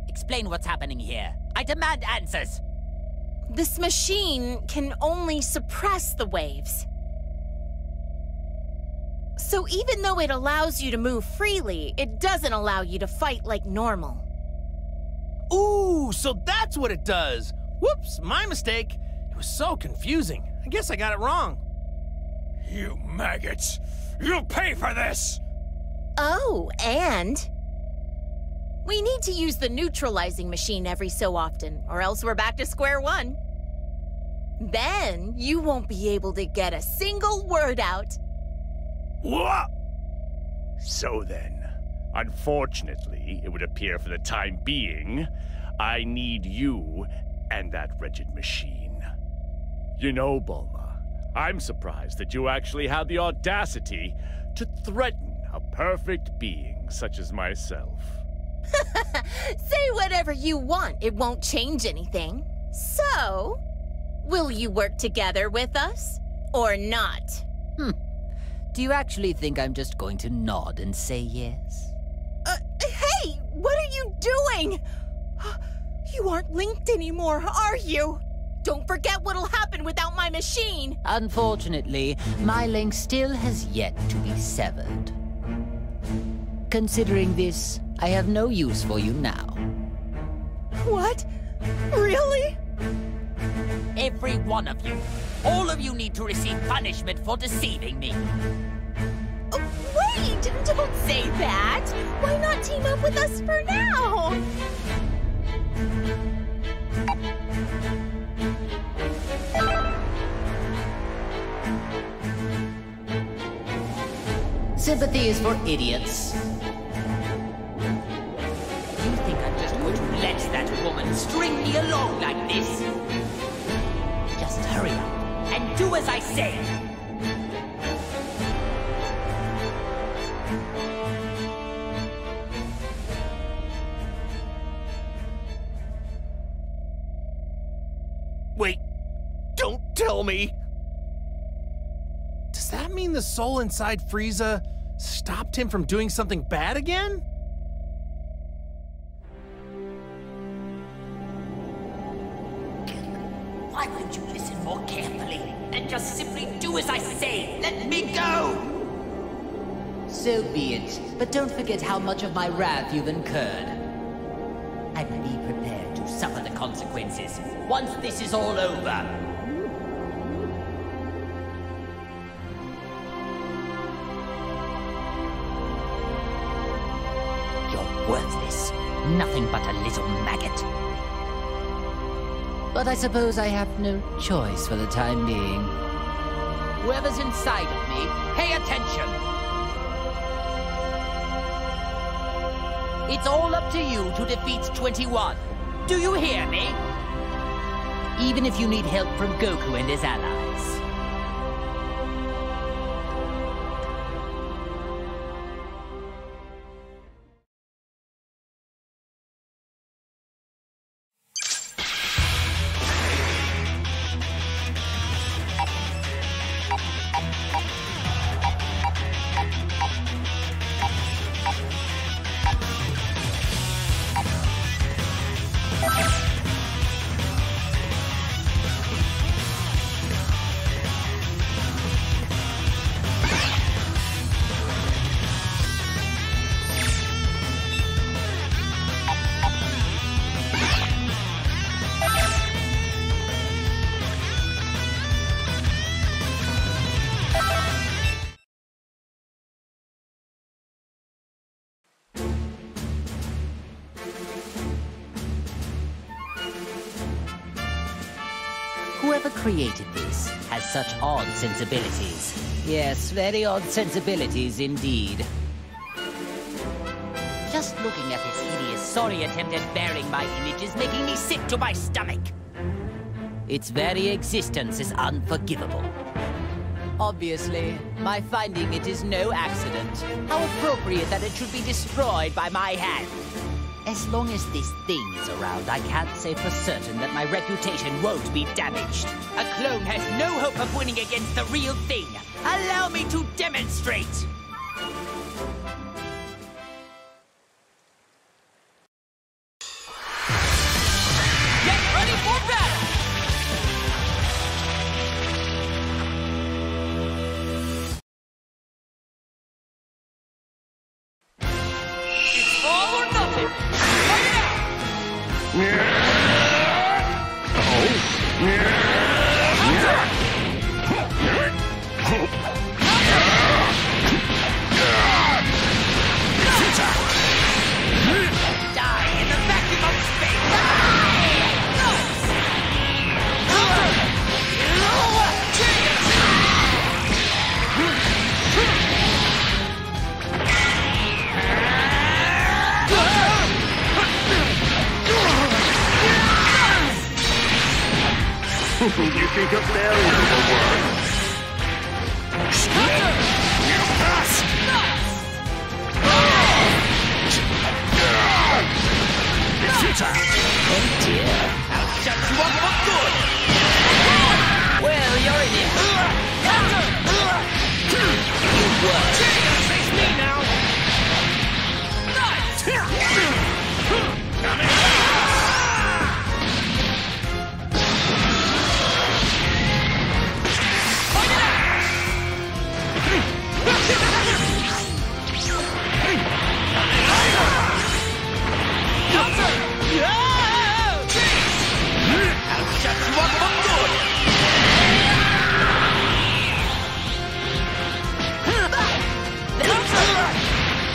Explain what's happening here. I demand answers. This machine can only suppress the waves. So even though it allows you to move freely, it doesn't allow you to fight like normal. Ooh, so that's what it does. Whoops, my mistake. It was so confusing. I guess I got it wrong. You maggots! You'll pay for this! Oh, and... we need to use the neutralizing machine every so often, or else we're back to square one. Then you won't be able to get a single word out. What? So then, unfortunately, it would appear for the time being, I need you and that wretched machine. You know, Bulma, I'm surprised that you actually had the audacity to threaten a perfect being such as myself. Say whatever you want. It won't change anything. So, will you work together with us or not? Do you actually think I'm just going to nod and say yes? Hey, what are you doing? You aren't linked anymore, are you? Don't forget what'll happen without my machine. Unfortunately, my link still has yet to be severed. Considering this, I have no use for you now. What? Really? Every one of you. All of you need to receive punishment for deceiving me. Wait! Don't say that! Why not team up with us for now? Sympathy is for idiots. You think I'm just going to let that woman string me along like this? Just hurry up and do as I say. Wait, don't tell me. Does that mean the soul inside Frieza stopped him from doing something bad again? Why wouldn't you listen more carefully and just simply do as I say? Let me go! So be it, but don't forget how much of my wrath you've incurred. And be prepared to suffer the consequences once this is all over. You're worthless. Nothing but a little maggot. But I suppose I have no choice for the time being. Whoever's inside of me, pay attention! It's all up to you to defeat 21. Do you hear me? Even if you need help from Goku and his allies. Whoever created this has such odd sensibilities. Yes, very odd sensibilities indeed. Just looking at this hideous, sorry attempt at bearing my image is making me sick to my stomach. Its very existence is unforgivable. Obviously, my finding it is no accident. How appropriate that it should be destroyed by my hand. As long as this thing is around, I can't say for certain that my reputation won't be damaged. A clone has no hope of winning against the real thing. Allow me to demonstrate! Get ready for battle! It's all or nothing! Die in the vacuum of space! You think a barrier will work? Well, you're in it. You were. Face me now.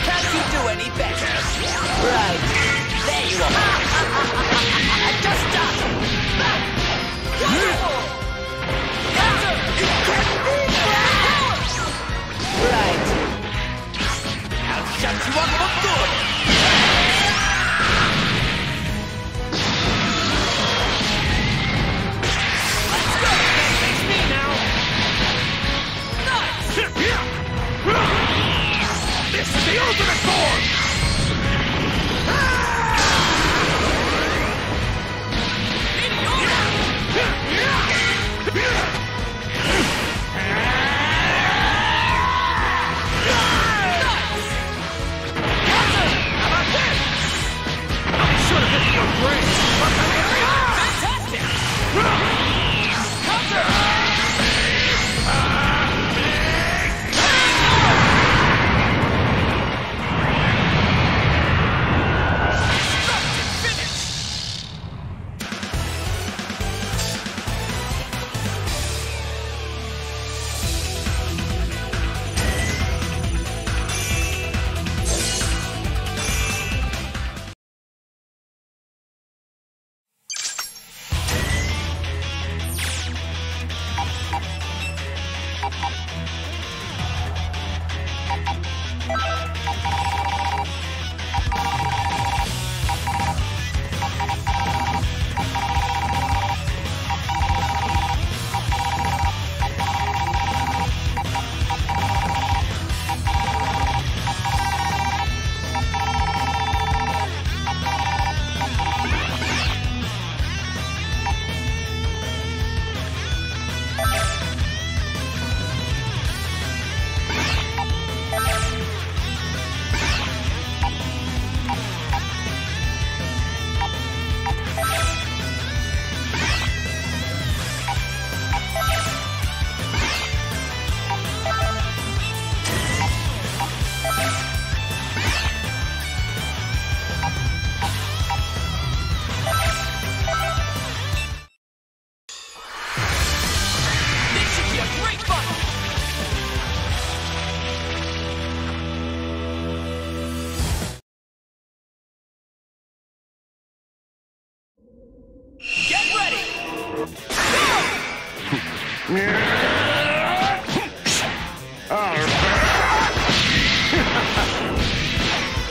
Can't you do any better? Right. There you are. Just stop. Right. I'll shut you up for good. Let's go. Face me now. This is the ultimate form!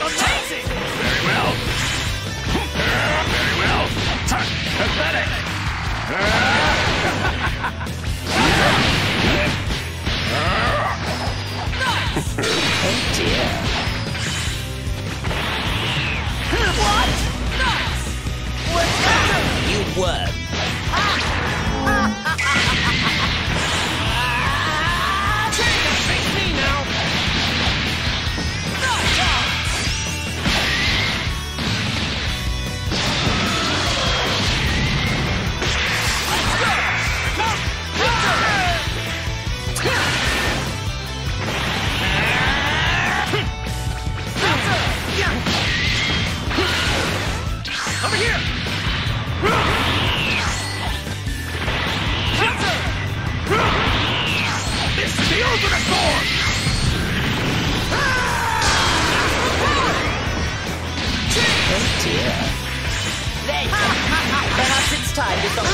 Amazing! Very well. Very well. Pathetic. Oh dear. What? Nuts! What's that? You were. Face me now! Over here! This is the ultimate form! Oh dear. There you go. Perhaps it's time to stop.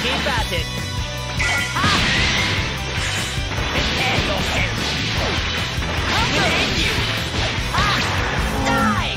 Keep at it. Prepare yourself. We'll end you. Die!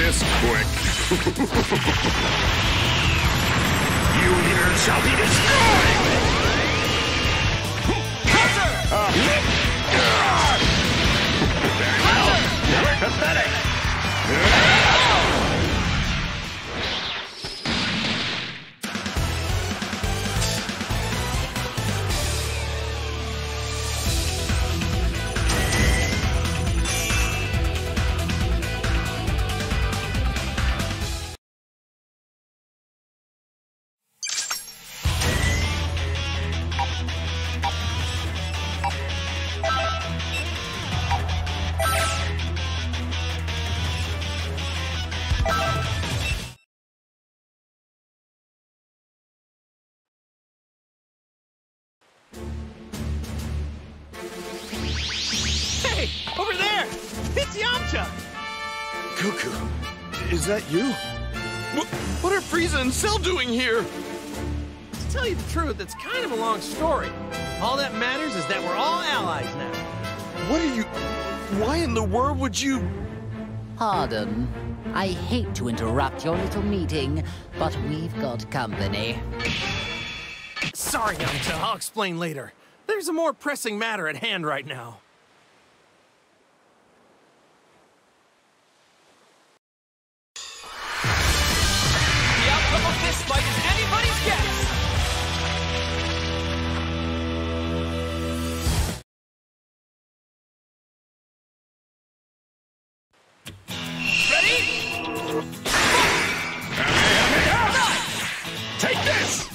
this quick. You here shall be destroyed! Very well. Pathetic! Hey, over there! It's Yamcha! Goku, is that you? What are Frieza and Cell doing here? To tell you the truth, it's kind of a long story. All that matters is that we're all allies now. What are you... Why in the world would you... Pardon. I hate to interrupt your little meeting, but we've got company. Sorry, Yamcha, I'll explain later. There's a more pressing matter at hand right now. The outcome of this fight is anybody's guess! Ready? Take this!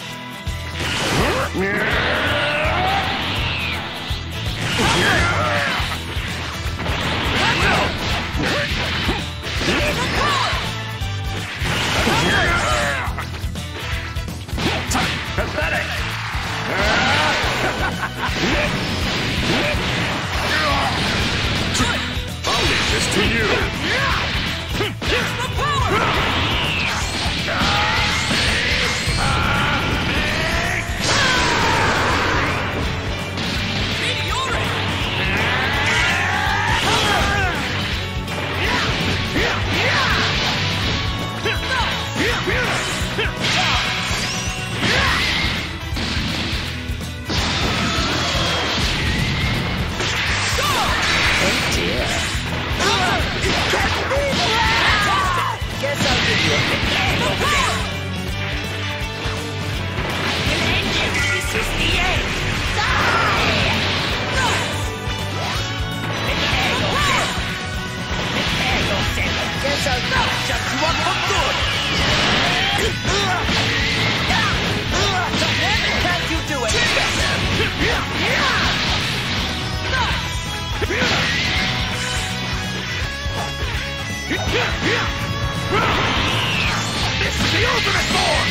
Pathetic! I'll leave this to you! Here's the power! This is the ultimate form!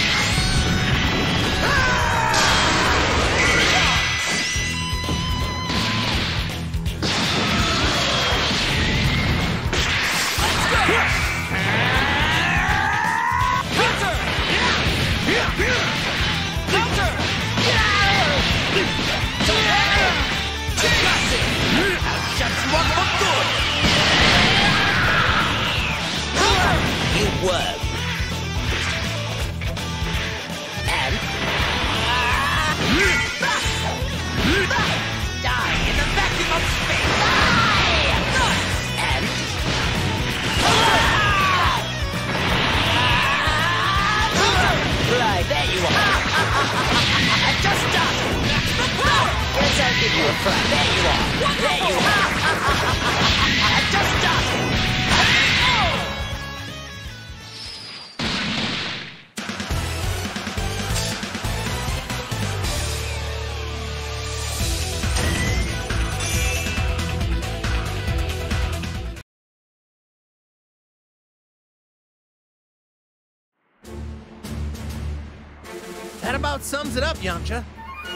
That about sums it up, Yamcha.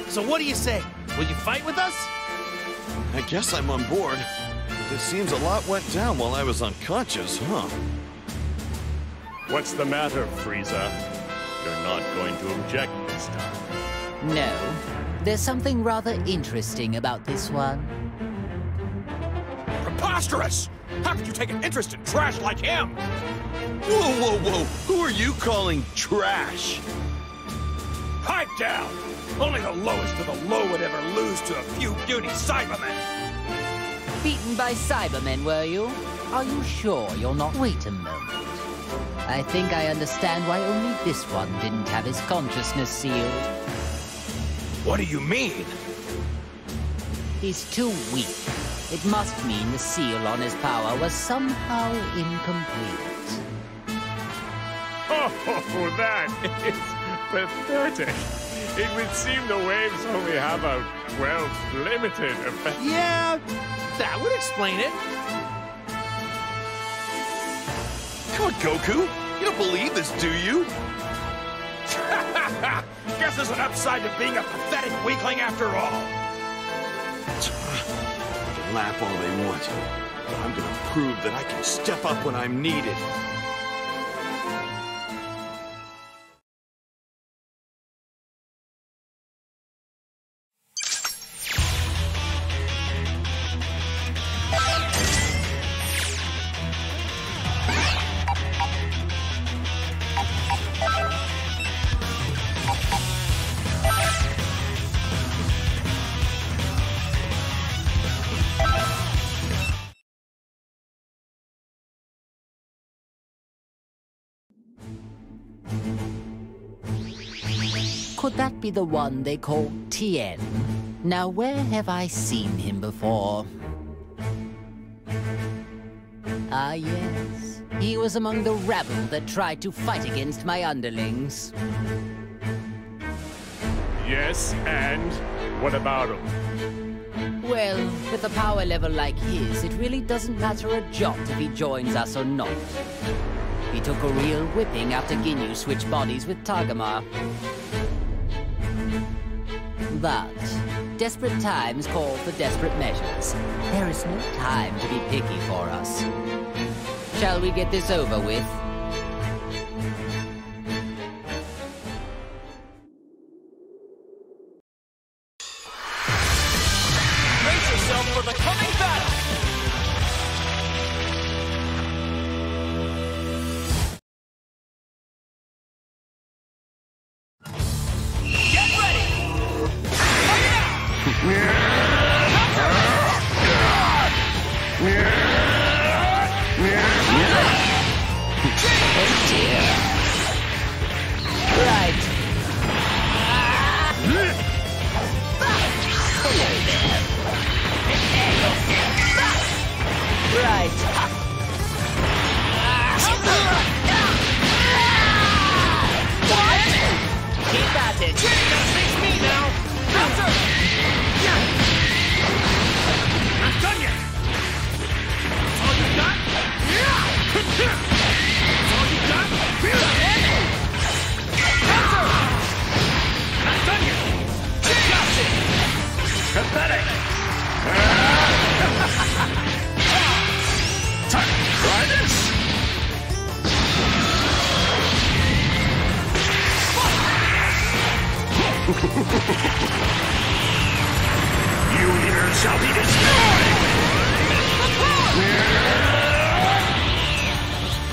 So what do you say? Will you fight with us? I guess I'm on board. It seems a lot went down while I was unconscious, huh? What's the matter, Frieza? You're not going to object this time. No. There's something rather interesting about this one. Preposterous! How could you take an interest in trash like him? Whoa, whoa, whoa! Who are you calling trash? Pipe down! Only the lowest of the low would ever lose to a few puny Cybermen. Beaten by Cybermen, were you? Are you sure you're not? Wait a moment. I think I understand why only this one didn't have his consciousness sealed. What do you mean? He's too weak. It must mean the seal on his power was somehow incomplete. Oh, that is pathetic. It would seem the waves only have a, well, limited effect. Yeah, that would explain it. Come on, Goku! You don't believe this, do you? Guess there's an upside to being a pathetic weakling after all. They can laugh all they want, but I'm gonna prove that I can step up when I'm needed. Could that be the one they call Tien? Now, where have I seen him before? Ah, yes. He was among the rabble that tried to fight against my underlings. Yes, and what about him? Well, with a power level like his, it really doesn't matter a jot if he joins us or not. He took a real whipping after Ginyu switched bodies with Tagama. But desperate times call for desperate measures. There is no time to be picky for us. Shall we get this over with? Brace yourself for the coming battle! Get ready! Oh dear. Right. Hello there. Right. What? Keep at it! Gotta face me now! Counter! I'm done yet! That's all you got? That's all you got? Counter! I'm done yet! Got it! Pathetic! Try this! You here shall be destroyed!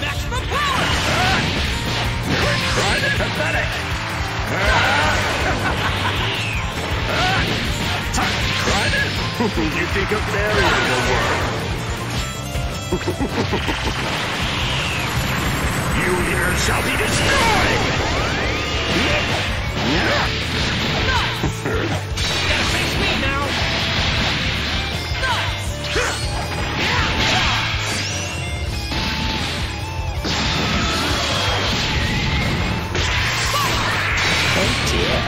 Maximum power! Try this! Pathetic! Try this! You think a barrier will work? You here shall be destroyed! Gotta face me now! Oh dear.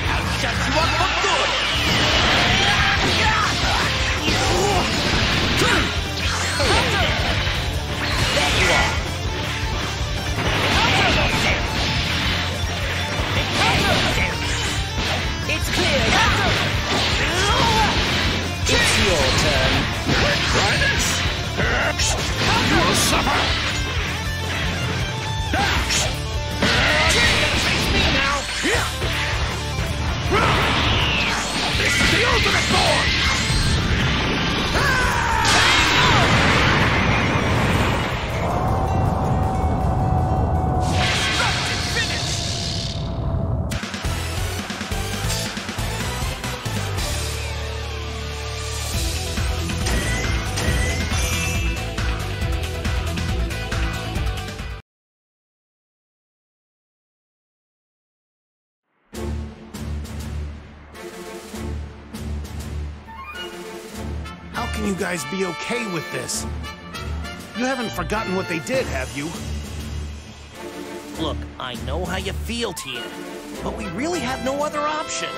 I'll shut you up for good! There you are. can you guys be okay with this? You haven't forgotten what they did, have you? Look, I know how you feel, Tien, but we really have no other option.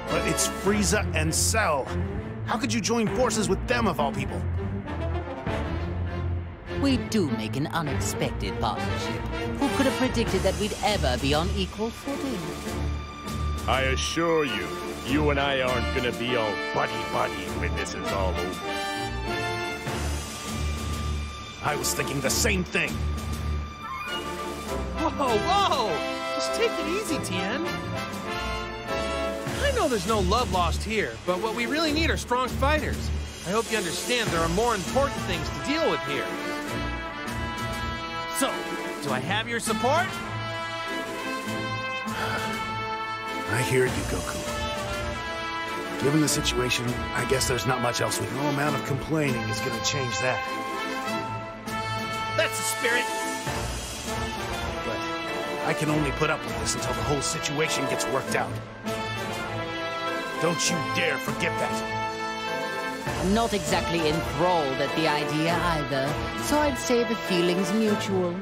But it's Frieza and Cell. How could you join forces with them, of all people? We do make an unexpected partnership. Who could have predicted that we'd ever be on equal footing? I assure you, you and I aren't gonna be all buddy-buddy when this is all over. I was thinking the same thing. Whoa, whoa! Just take it easy, Tien. I know there's no love lost here, but what we really need are strong fighters. I hope you understand there are more important things to deal with here. So, do I have your support? I hear you, Goku. Given the situation, I guess there's not much else we can. No amount of complaining is gonna change that. That's the spirit. But I can only put up with this until the whole situation gets worked out. Don't you dare forget that. I'm not exactly enthralled at the idea either, so I'd say the feeling's mutual.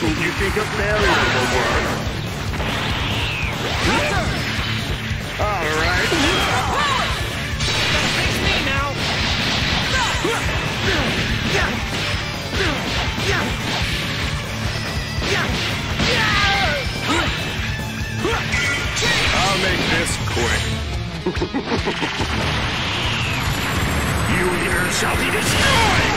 You think a barrier will work? All right. Face me now. I'll make this quick. You here shall be destroyed!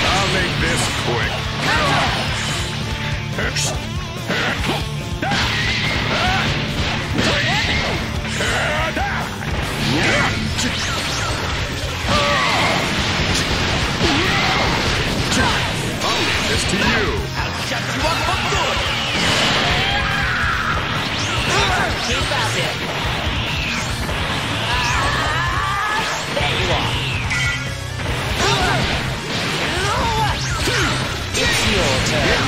I'll make this quick. I'll leave this to you. I'll shut you up for good. Keep at it. There you are. It's your turn.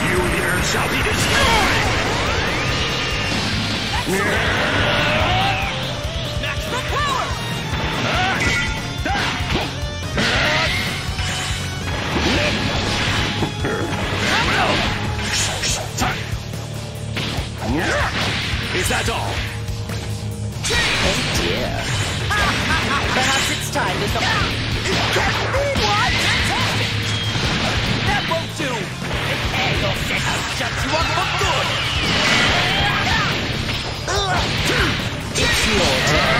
You here shall be destroyed! Maximum power! Is that all? dear. Perhaps it's time to come. What? That won't do! Prepare yourself, I'll shut you up for good! It's your turn.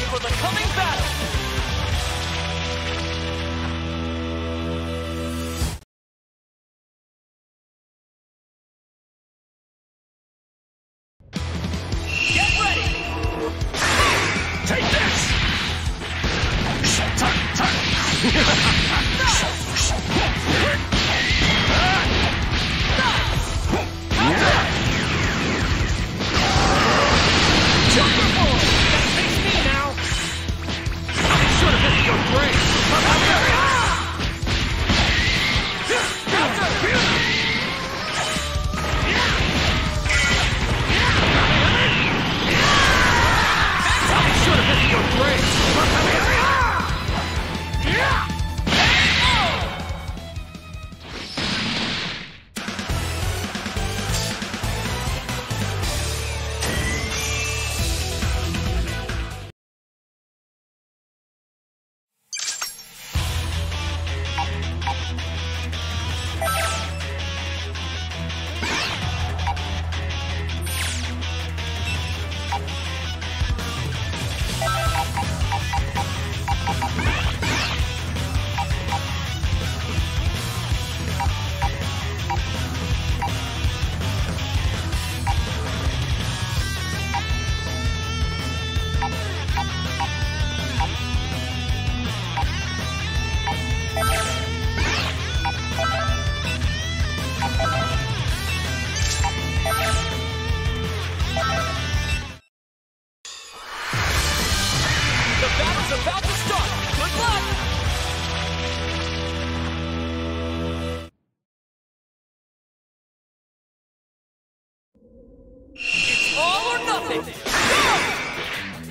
For the coming battle! Get ready! Take this! Your brain!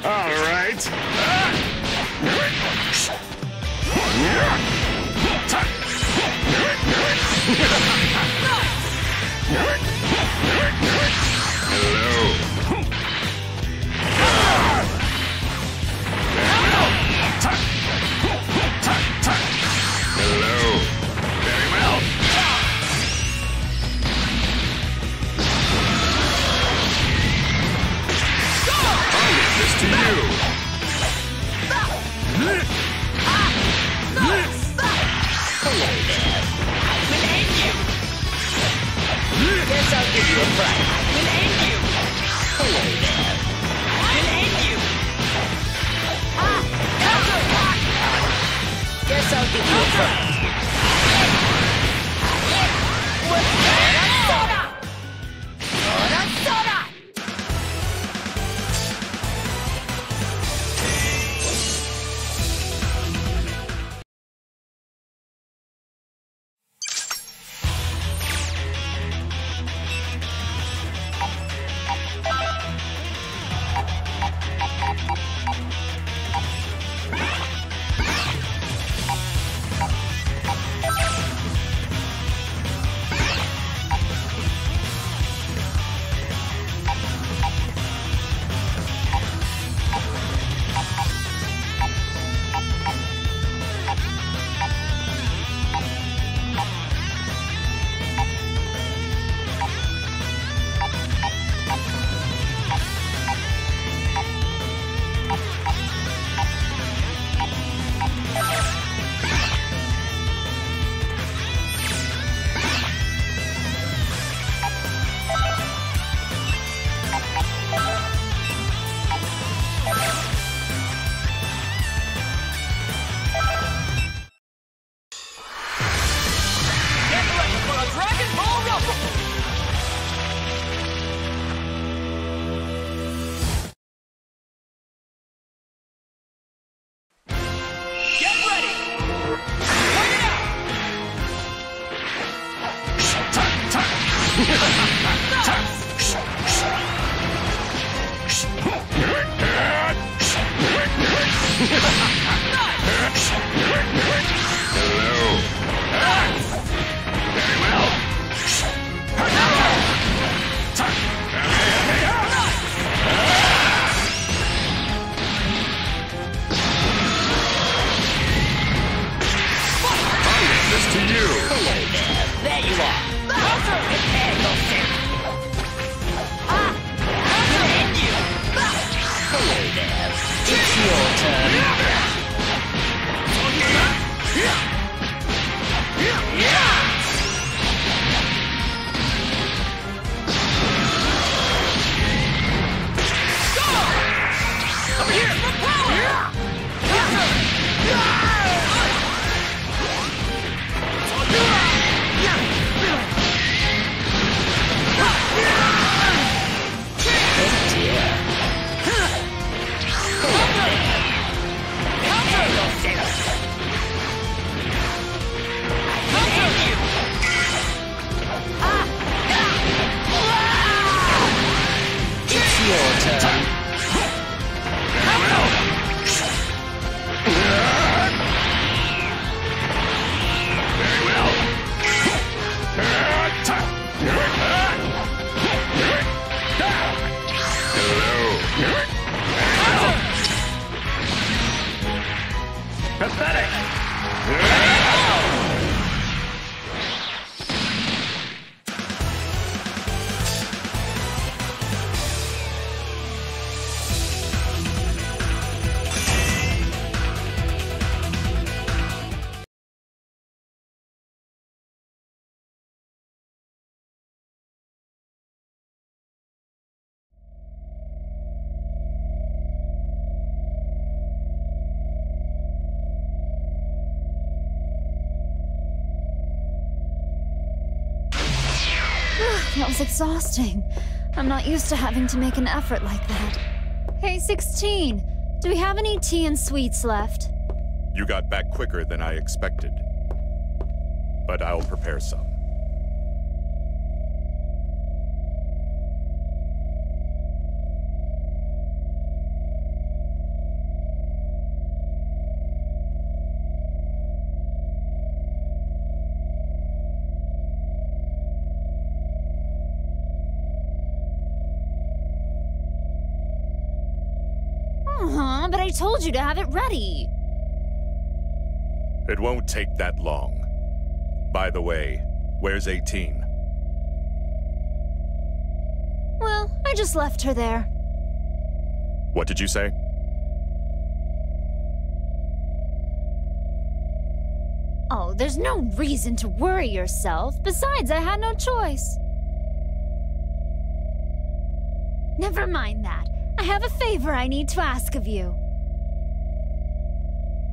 All right. That was exhausting. I'm not used to having to make an effort like that. Hey, 16. Do we have any tea and sweets left? You got back quicker than I expected. But I'll prepare some. But I told you to have it ready. It won't take that long. By the way, where's 18? Well, I just left her there. What did you say? Oh, there's no reason to worry yourself. Besides, I had no choice. Never mind that. I have a favor I need to ask of you.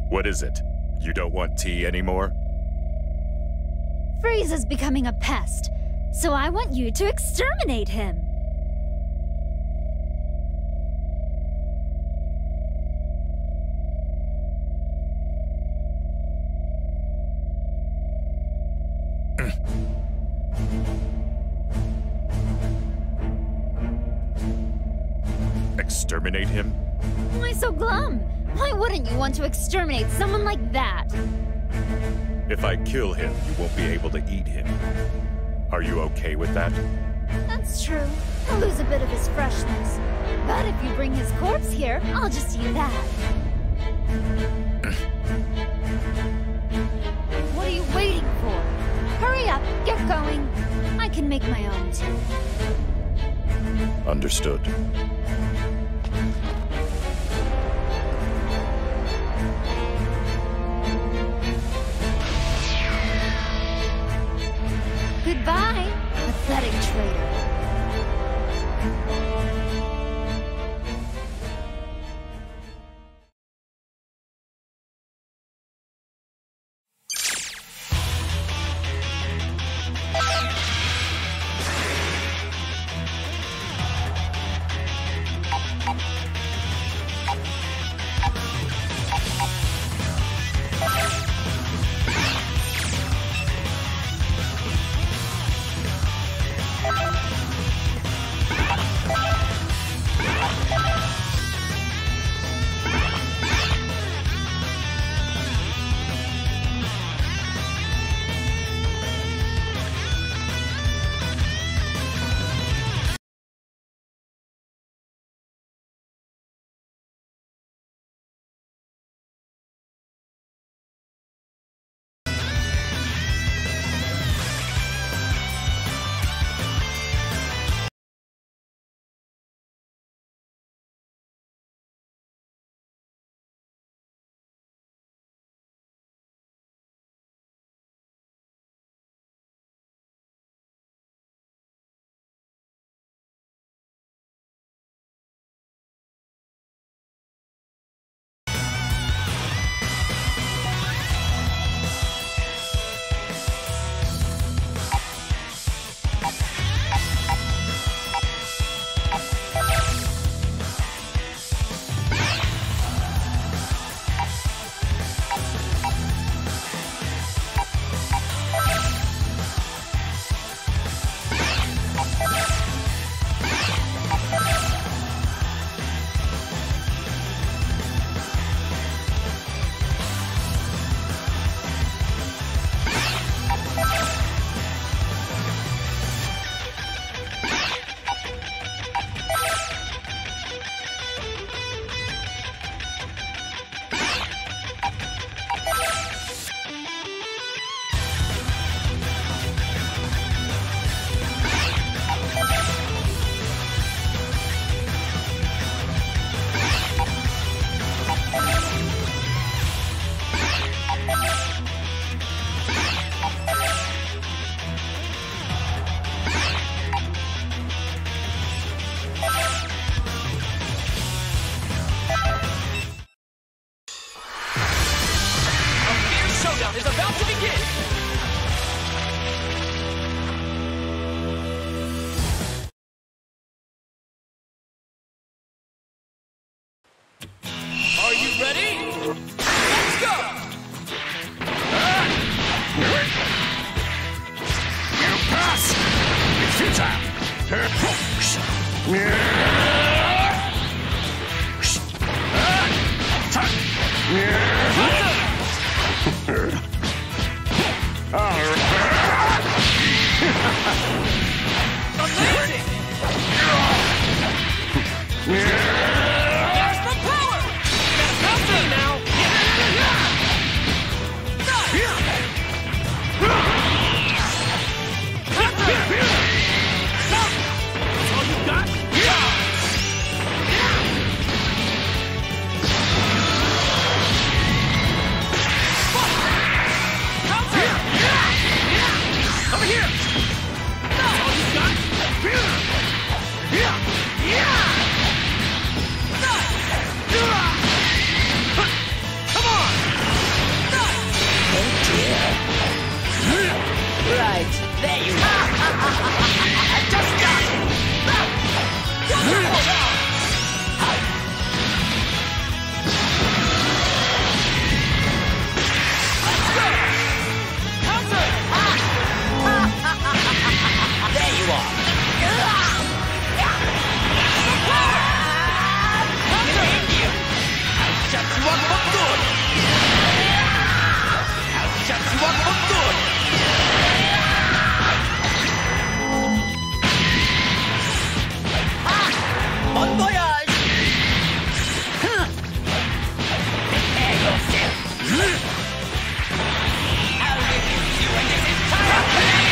What is it? You don't want tea anymore? Frieza's becoming a pest, so I want you to exterminate him. Exterminate him? Why so glum? Why wouldn't you want to exterminate someone like that? If I kill him, you won't be able to eat him. Are you okay with that? That's true. He'll lose a bit of his freshness. But if you bring his corpse here, I'll just eat that. What are you waiting for? Hurry up, get going. I can make my own tea. Understood. Goodbye, pathetic traitor. Amazing! There's the power! That's it now! That's all you got? Over here! That's all you got? Come on! Oh dear. Right, there you are. I just got it! Wonderful! There you are. I'll shut you up for good! I'll shut you up for good! Bon voyage! Prepare yourself! I'll reduce you in this entire planet!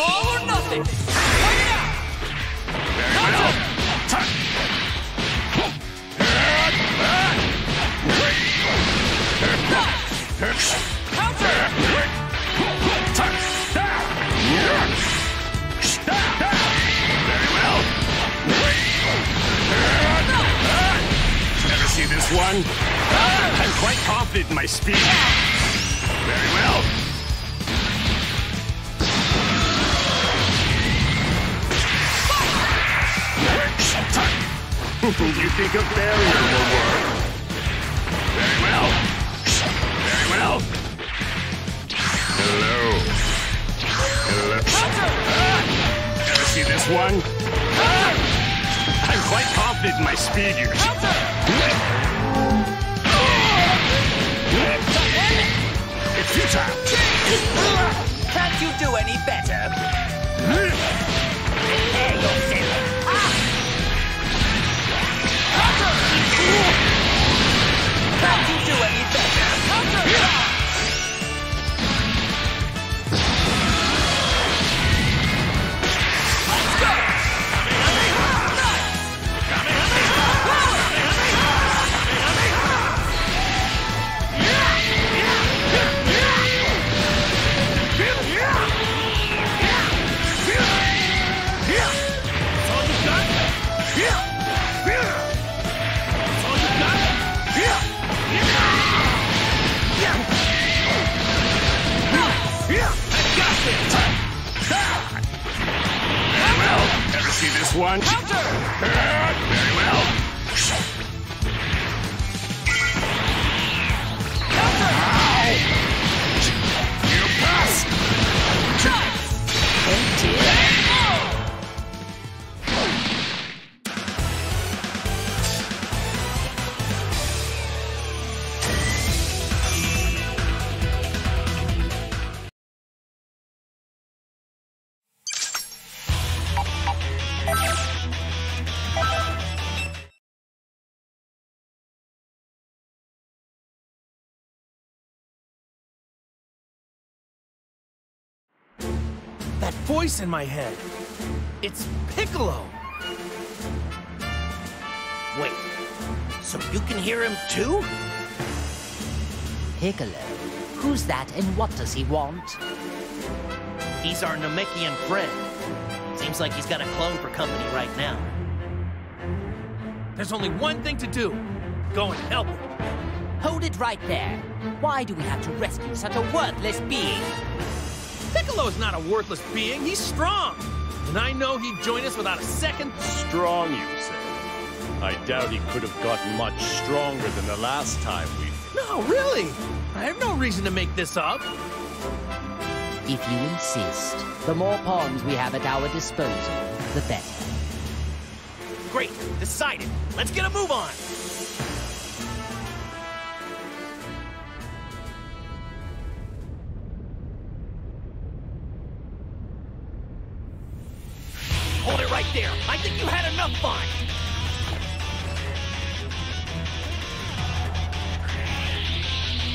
All or nothing! Fight it out! Ever see this one? I'm quite confident in my speed. Very well. You think a barrier will work? Very well. Very well. Hello. Ever see this one? I'm quite confident in my speed here. It's futile. Can't you do any better? Prepare yourself. Can't you do any better? Let's go! Ever see this one? Very well. You pass. Oh dear. That voice in my head. It's Piccolo. Wait, so you can hear him too? Piccolo? Who's that and what does he want? He's our Namekian friend. Seems like he's got a clone for company right now. There's only one thing to do. Go and help him. Hold it right there. Why do we have to rescue such a worthless being? Piccolo's not a worthless being. He's strong. And I know he'd join us without a second. Strong, you say? I doubt he could have gotten much stronger than the last time we... No, really. I have no reason to make this up. If you insist, the more pawns we have at our disposal, the better. Great, decided. Let's get a move on. Hold it right there. I think you had enough fun.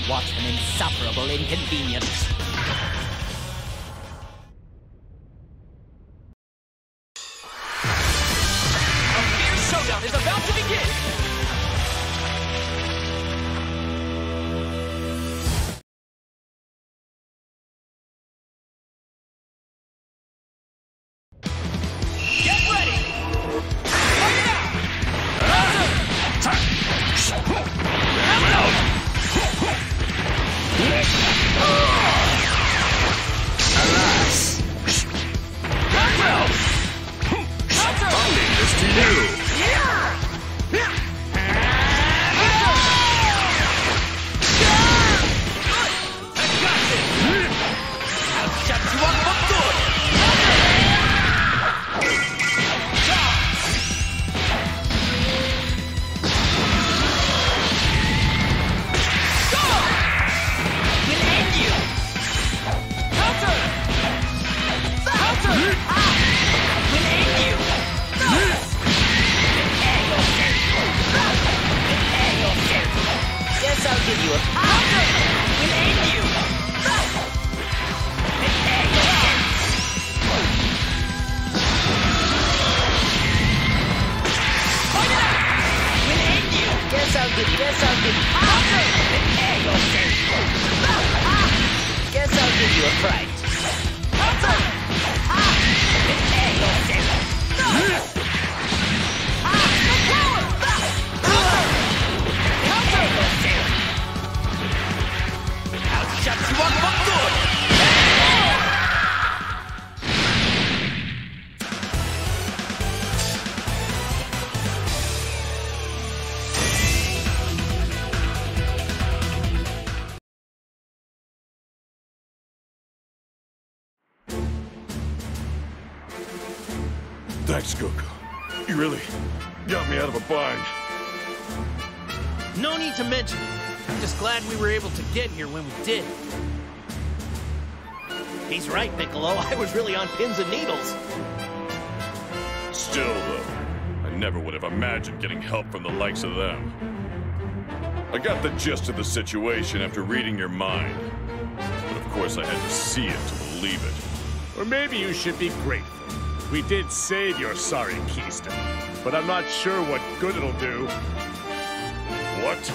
What an insufferable inconvenience. A fierce showdown is about to begin. Get ready. Fight it out. Alas! I'll leave this to you! Shut you up for good! We'll end you! Counter! Counter! We'll end you! Guess I'll give you a counter! We'll end you! Guess I'll give you counter! Guess I'll give you a fright. Counter! I'll shut you up for good! Thanks, Goku. You really got me out of a bind. No need to mention it. I'm just glad we were able to get here when we did. He's right, Piccolo. I was really on pins and needles. Still, though, I never would have imagined getting help from the likes of them. I got the gist of the situation after reading your mind. But of course I had to see it to believe it. Or maybe you should be grateful. We did save your sorry Keystone, but I'm not sure what good it'll do. What?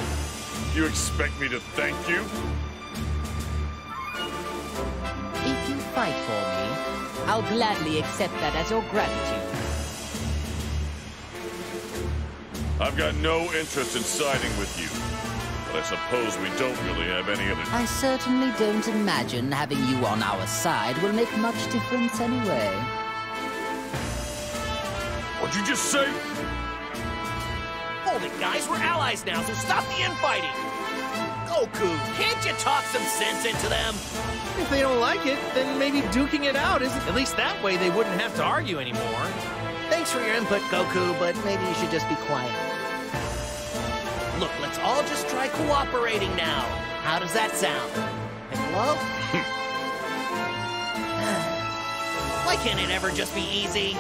You expect me to thank you? If you fight for me, I'll gladly accept that as your gratitude. I've got no interest in siding with you, but I suppose we don't really have any other... I certainly don't imagine having you on our side will make much difference anyway. What'd you just say? Hold it, guys. We're allies now, so stop the infighting. Goku, can't you talk some sense into them? If they don't like it, then maybe duking it out isn't... At least that way they wouldn't have to argue anymore. Thanks for your input, Goku, but maybe you should just be quiet. Look, let's all just try cooperating now. How does that sound? Piccolo? Why can't it ever just be easy?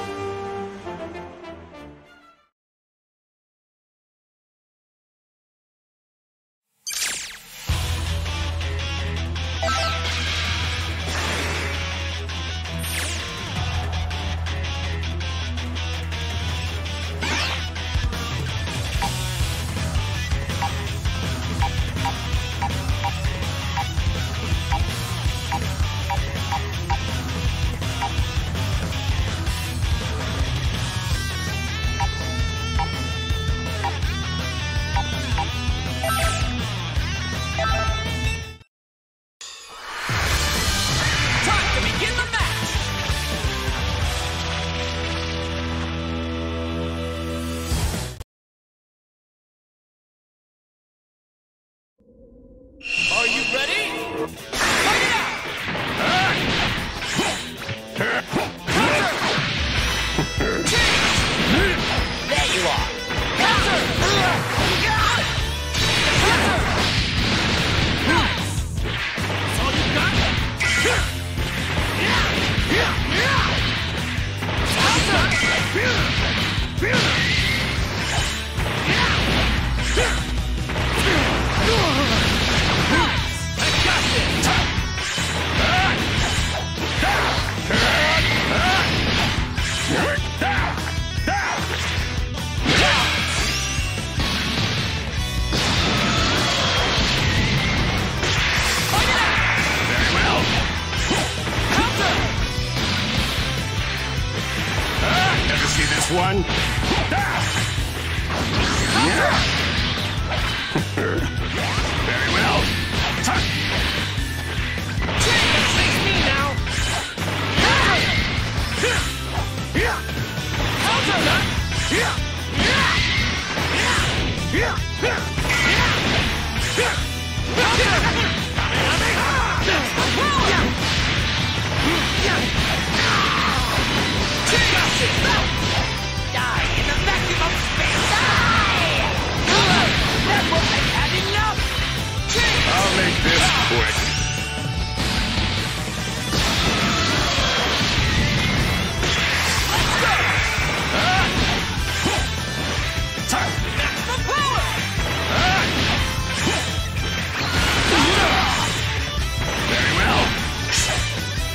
Are you ready? Fight it out! There you are. Counter! That's all you got? Ever see this one? Very well. Face me now! Die in the vacuum of space. Die! That woman had enough. I'll make this quick. Maximum power! Very well.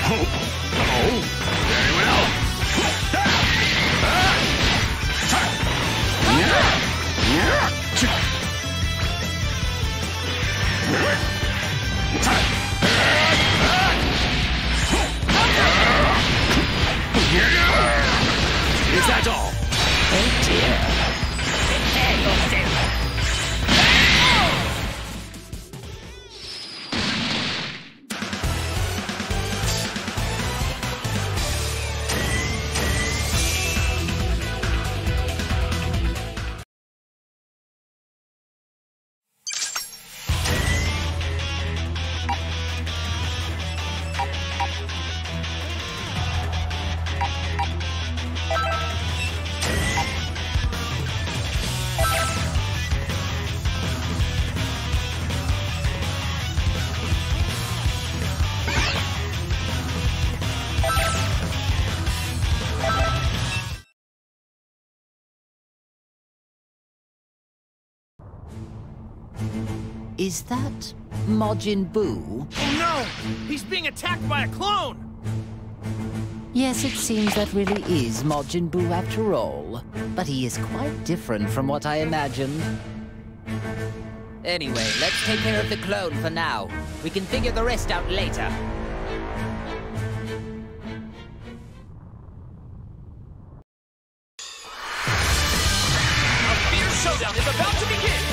Oh. Very well. Is that all? Oh dear. Prepare yourself. Is that Majin Buu? Oh no! He's being attacked by a clone! Yes, it seems that really is Majin Buu after all. But he is quite different from what I imagined. Anyway, let's take care of the clone for now. We can figure the rest out later. A fierce showdown is about to begin!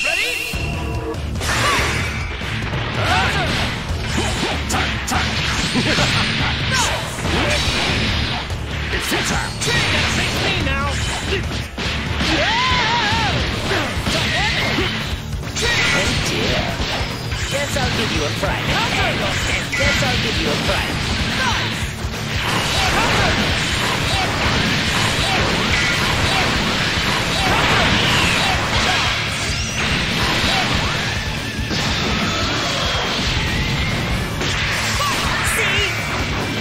Ready? It's your time. Face me now! Oh dear. Guess I'll give you a fright. Guess I'll give you a fright.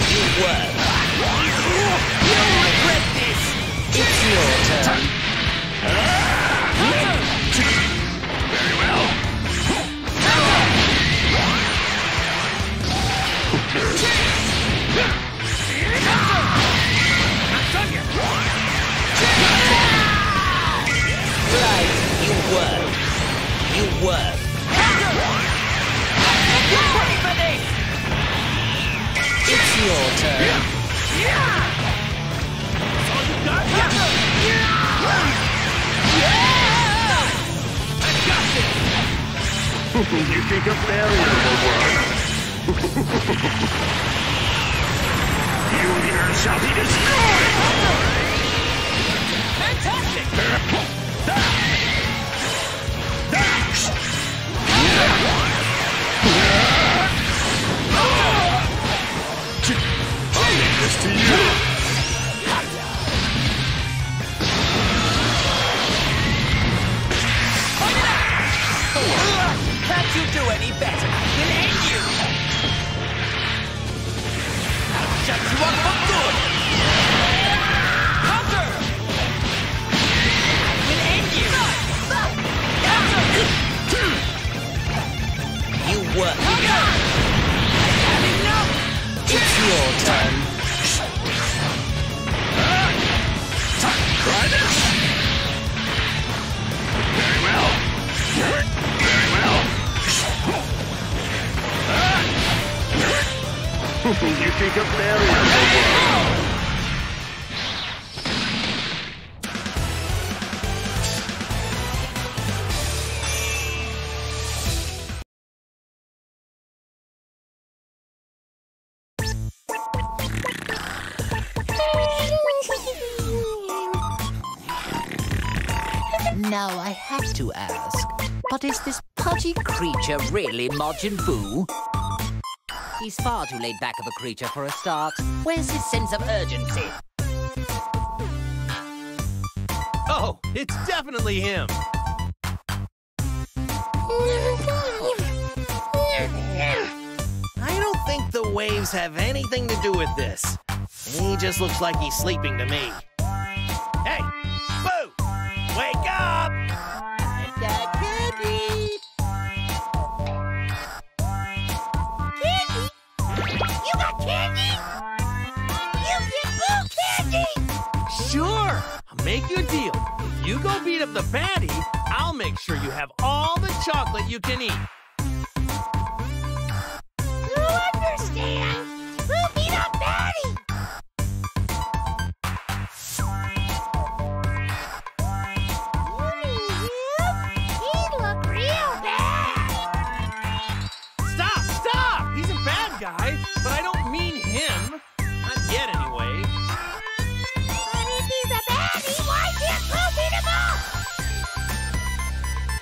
You won. You'll regret this. It's your turn. Very well. Right, you won. You won. You're ready for this. It's your turn. All you got? I got this! You think a barrier will work? Universe shall be destroyed! Fantastic! I'll leave this to you! Can't you do any better? We'll end you! I'll shut you up for good! Counter! We'll end you! You work! I've had enough! It's your turn. Try this! Very well. Very well. You think a barrier will work? Now I have to ask, but is this pudgy creature really Majin Buu? He's far too laid back of a creature for a start. Where's his sense of urgency? Oh, it's definitely him. I don't think the waves have anything to do with this. He just looks like he's sleeping to me. Hey, Boo! Wake up! Got candy! Candy? You got candy? You get Boo candy! Sure, I'll make you a deal. If you go beat up the baddie, I'll make sure you have all the chocolate you can eat. You understand? We'll beat up baddie! He look real bad! Stop! He's a bad guy, but I don't mean him. Not yet, anyway. But if he's a baddie, why can't Boo beat him up?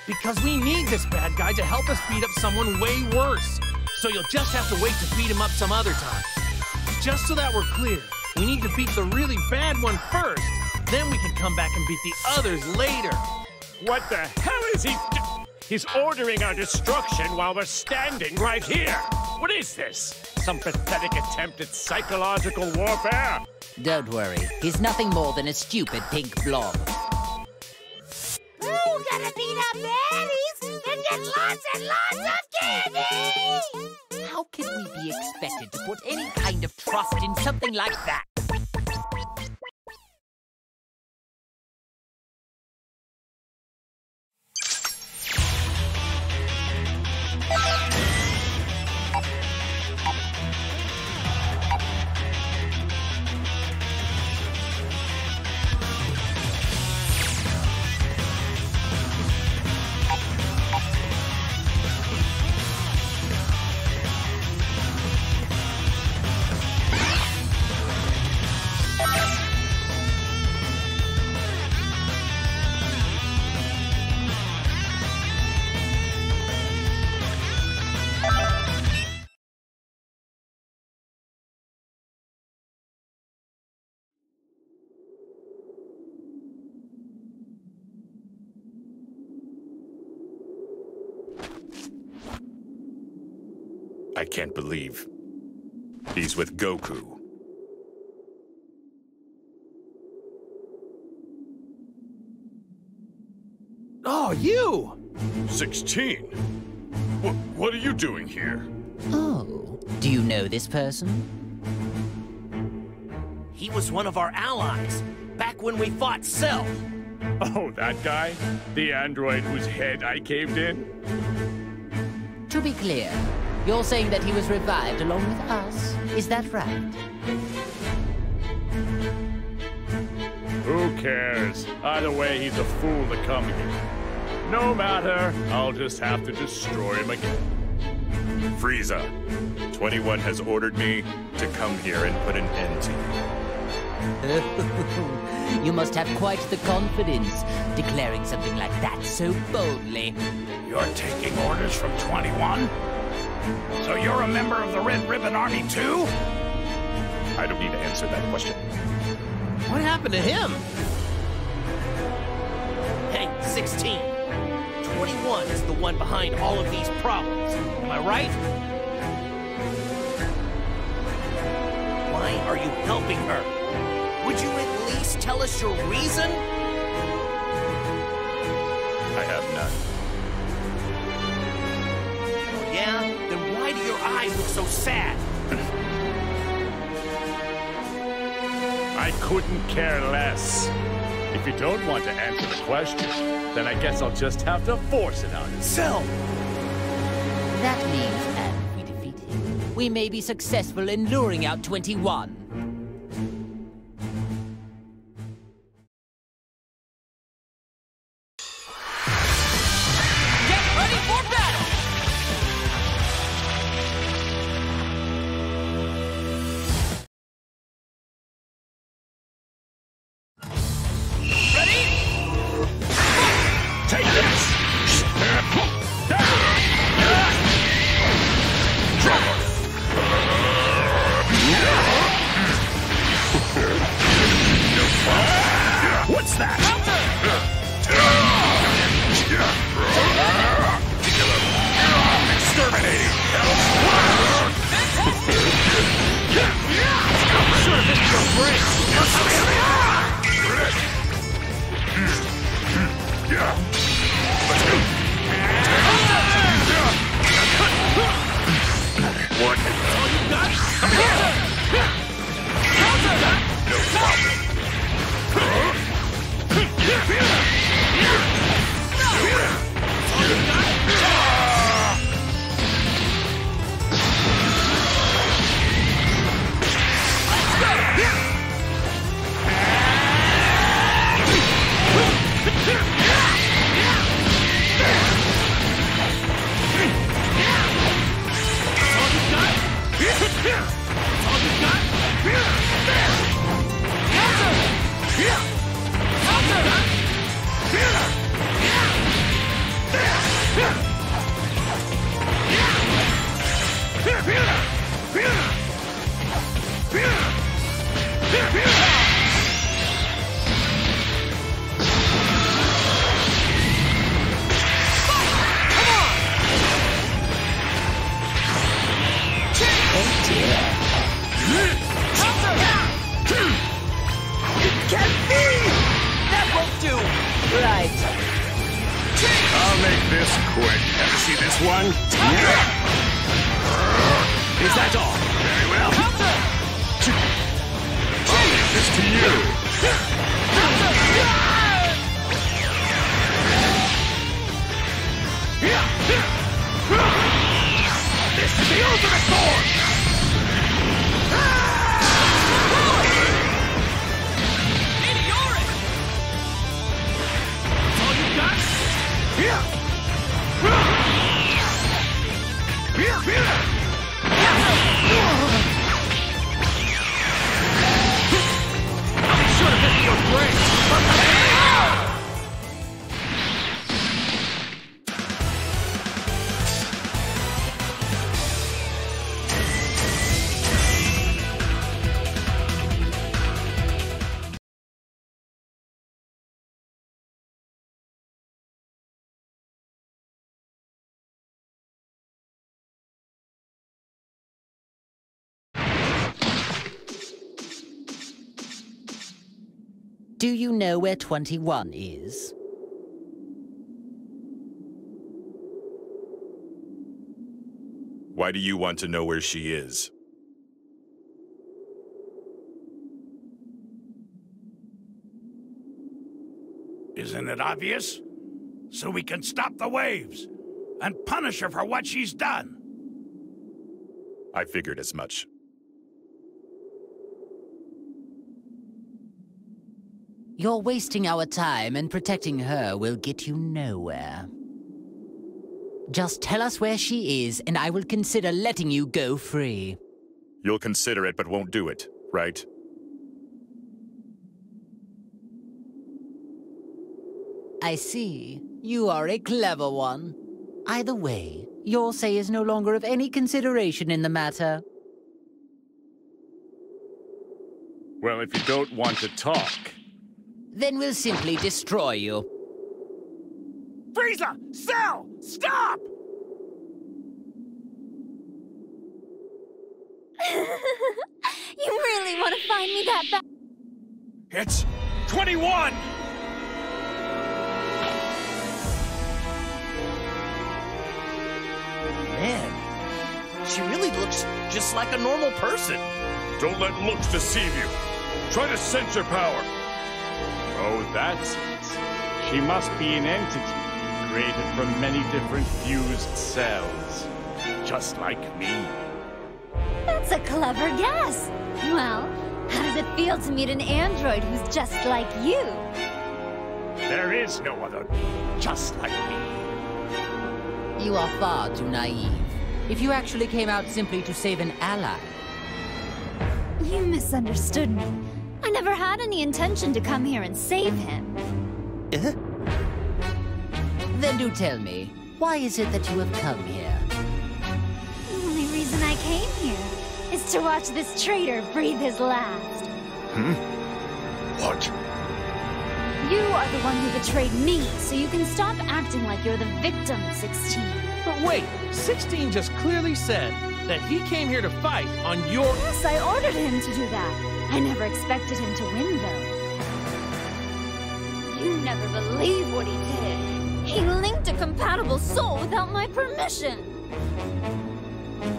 Because we need this bad guy to help us beat up someone way worse. So you'll just have to wait to beat him up some other time. Just so that we're clear, we need to beat the really bad one first. Then we can come back and beat the others later. What the hell is he He's ordering our destruction while we're standing right here. What is this? Some pathetic attempt at psychological warfare? Don't worry, he's nothing more than a stupid pink blob. Ooh, gonna beat up baddies and get lots and lots of candy! How can we be expected to put any kind of trust in something like that? I can't believe he's with Goku. Oh, you! 16? What are you doing here? Oh, do you know this person? He was one of our allies, back when we fought Cell. Oh, that guy? The android whose head I caved in? To be clear, you're saying that he was revived along with us? Is that right? Who cares? Either way, he's a fool to come here. No matter, I'll just have to destroy him again. Frieza, 21 has ordered me to come here and put an end to you. You must have quite the confidence, declaring something like that so boldly. You're taking orders from 21? So you're a member of the Red Ribbon Army too? I don't need to answer that question. What happened to him? Hey, 16. 21 is the one behind all of these problems. Am I right? Why are you helping her? Would you at least tell us your reason? I have none. Oh, yeah? Then why do your eyes look so sad? I couldn't care less. If you don't want to answer the question, then I guess I'll just have to force it out of you. Cell! That means, as we defeat him, we may be successful in luring out 21. Get ready for battle! Ready? Take this! What's that? Exterminating! Should have missed your break. What? All you got? No problem. I'll make this quick. Ever see this one? Is that all? Very well. I'll leave this to you. This is the ultimate sword! Do you know where 21 is? Why do you want to know where she is? Isn't it obvious? So we can stop the waves and punish her for what she's done. I figured as much. You're wasting our time, and protecting her will get you nowhere. Just tell us where she is, and I will consider letting you go free. You'll consider it, but won't do it, right? I see. You are a clever one. Either way, your say is no longer of any consideration in the matter. Well, if you don't want to talk... Then we'll simply destroy you. Frieza! Cell! Stop! You really want to find me that bad? It's 21! Man, she really looks just like a normal person. Don't let looks deceive you. Try to sense her power. Oh, that's it. She must be an entity created from many different fused cells. Just like me. That's a clever guess. Well, how does it feel to meet an android who's just like you? There is no other just like me. You are far too naive. If you actually came out simply to save an ally... You misunderstood me. I never had any intention to come here and save him. Then do tell me, why is it that you have come here? The only reason I came here is to watch this traitor breathe his last. What? You are the one who betrayed me, so you can stop acting like you're the victim, 16. But wait, 16 just clearly said that he came here to fight on your... Yes, I ordered him to do that. I never expected him to win, though. You never believe what he did. He linked a compatible soul without my permission.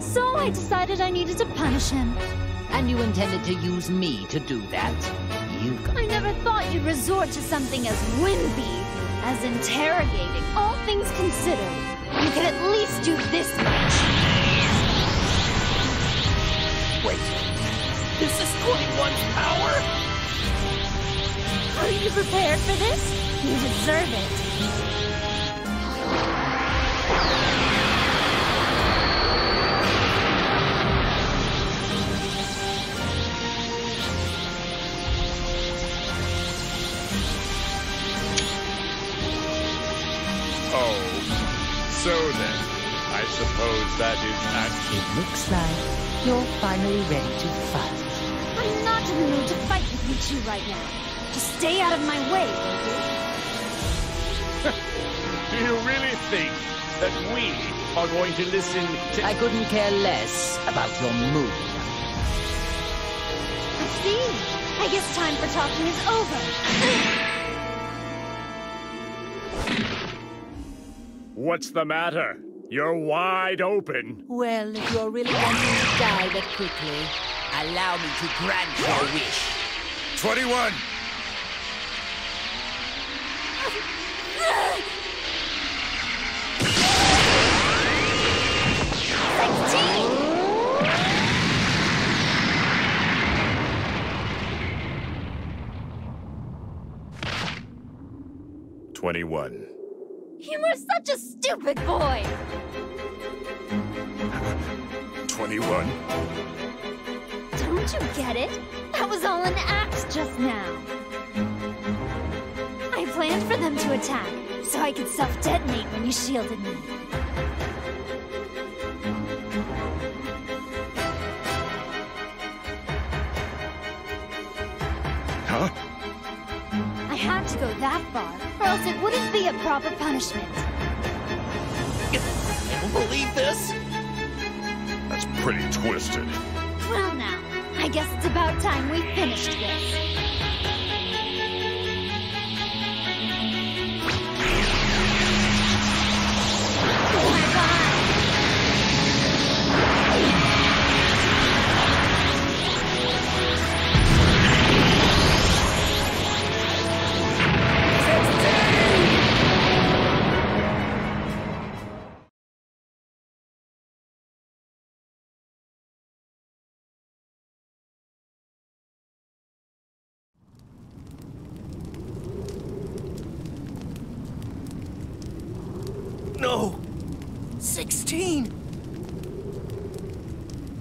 So I decided I needed to punish him. And you intended to use me to do that? I never thought you'd resort to something as wimpy as interrogating. All things considered, you could at least do this much. Wait, this is 21's power? Are you prepared for this? You deserve it. Oh, so then, I suppose that is actually... It looks like you're finally ready to fight. I'm not in the mood to fight with you two right now. Just stay out of my way, will you? Do you really think that we are going to listen to... I couldn't care less about your mood. I see. I guess time for talking is over. What's the matter? You're wide open. Well, if you're really wanting to die that quickly, allow me to grant your wish. 21! You were such a stupid boy! 21. Don't you get it? That was all an act just now. I planned for them to attack, so I could self-detonate when you shielded me. Huh? I had to go that far, or else it wouldn't be a proper punishment. I don't believe this. That's pretty twisted. Well now, I guess it's about time we finished this. No! 16!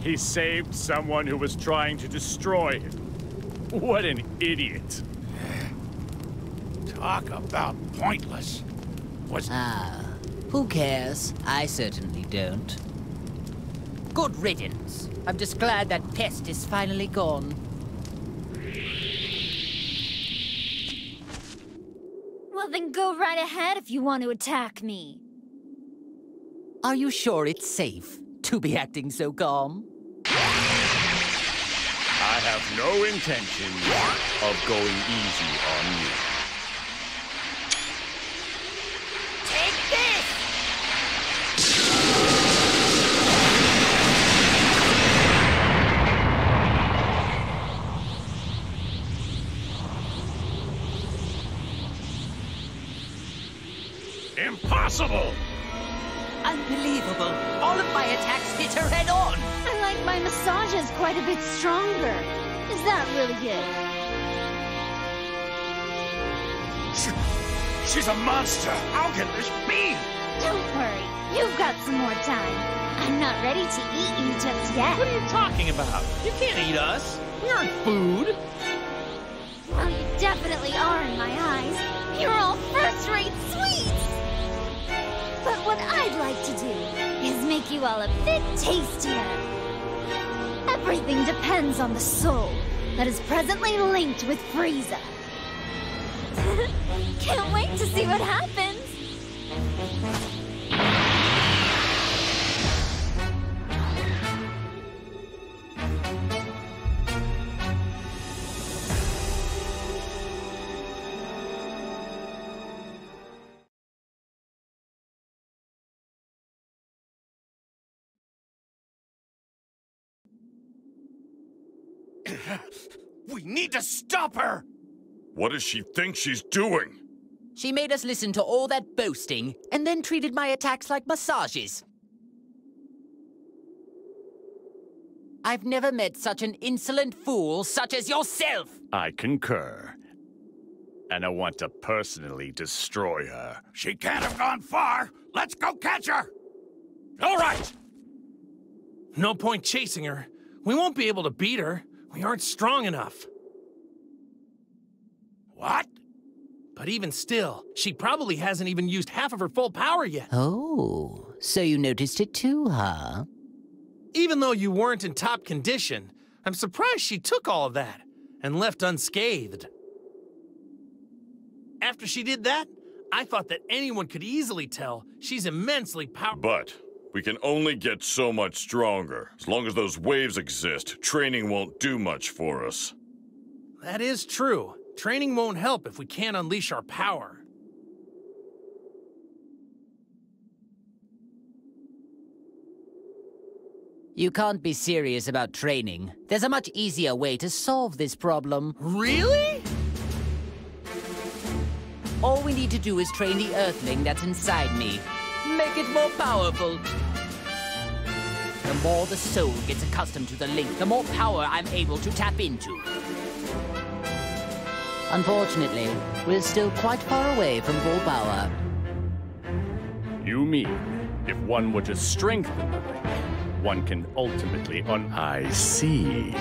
He saved someone who was trying to destroy him. What an idiot. Talk about pointless. Who cares? I certainly don't. Good riddance. I'm just glad that pest is finally gone. Well, then go right ahead if you want to attack me. Are you sure it's safe to be acting so calm? I have no intention of going easy on you. Take this! Impossible! Unbelievable! All of my attacks hit her head on! I like my massages quite a bit stronger. Is that really good? She's a monster! How can this be? Don't worry, you've got some more time. I'm not ready to eat you just yet. What are you talking about? You can't eat us. We aren't food. Well, you definitely are in my eyes. You're all first-rate sweets! But what I'd like to do is make you all a bit tastier. Everything depends on the soul that is presently linked with Frieza. Can't wait to see what happens! We need to stop her! What does she think she's doing? She made us listen to all that boasting, and then treated my attacks like massages. I've never met such an insolent fool such as yourself! I concur. And I want to personally destroy her. She can't have gone far! Let's go catch her! All right! No point chasing her. We won't be able to beat her. We aren't strong enough. What? But even still, she probably hasn't even used half of her full power yet. Oh, so you noticed it too, huh? Even though you weren't in top condition, I'm surprised she took all of that and left unscathed. After she did that, I thought that anyone could easily tell she's immensely powerful. But we can only get so much stronger. As long as those waves exist, training won't do much for us. That is true. Training won't help if we can't unleash our power. You can't be serious about training. There's a much easier way to solve this problem. Really? All we need to do is train the Earthling that's inside me. Make it more powerful. The more the soul gets accustomed to the link, the more power I'm able to tap into. Unfortunately, we're still quite far away from full power. You mean, if one were to strengthen the link, one can ultimately I see.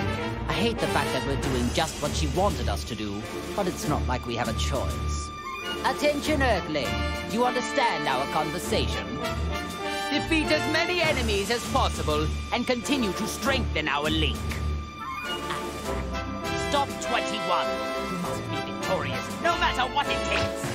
I hate the fact that we're doing just what she wanted us to do, but it's not like we have a choice. Attention, Earthling. Do you understand our conversation? Defeat as many enemies as possible and continue to strengthen our link. Stop 21. You must be victorious, no matter what it takes.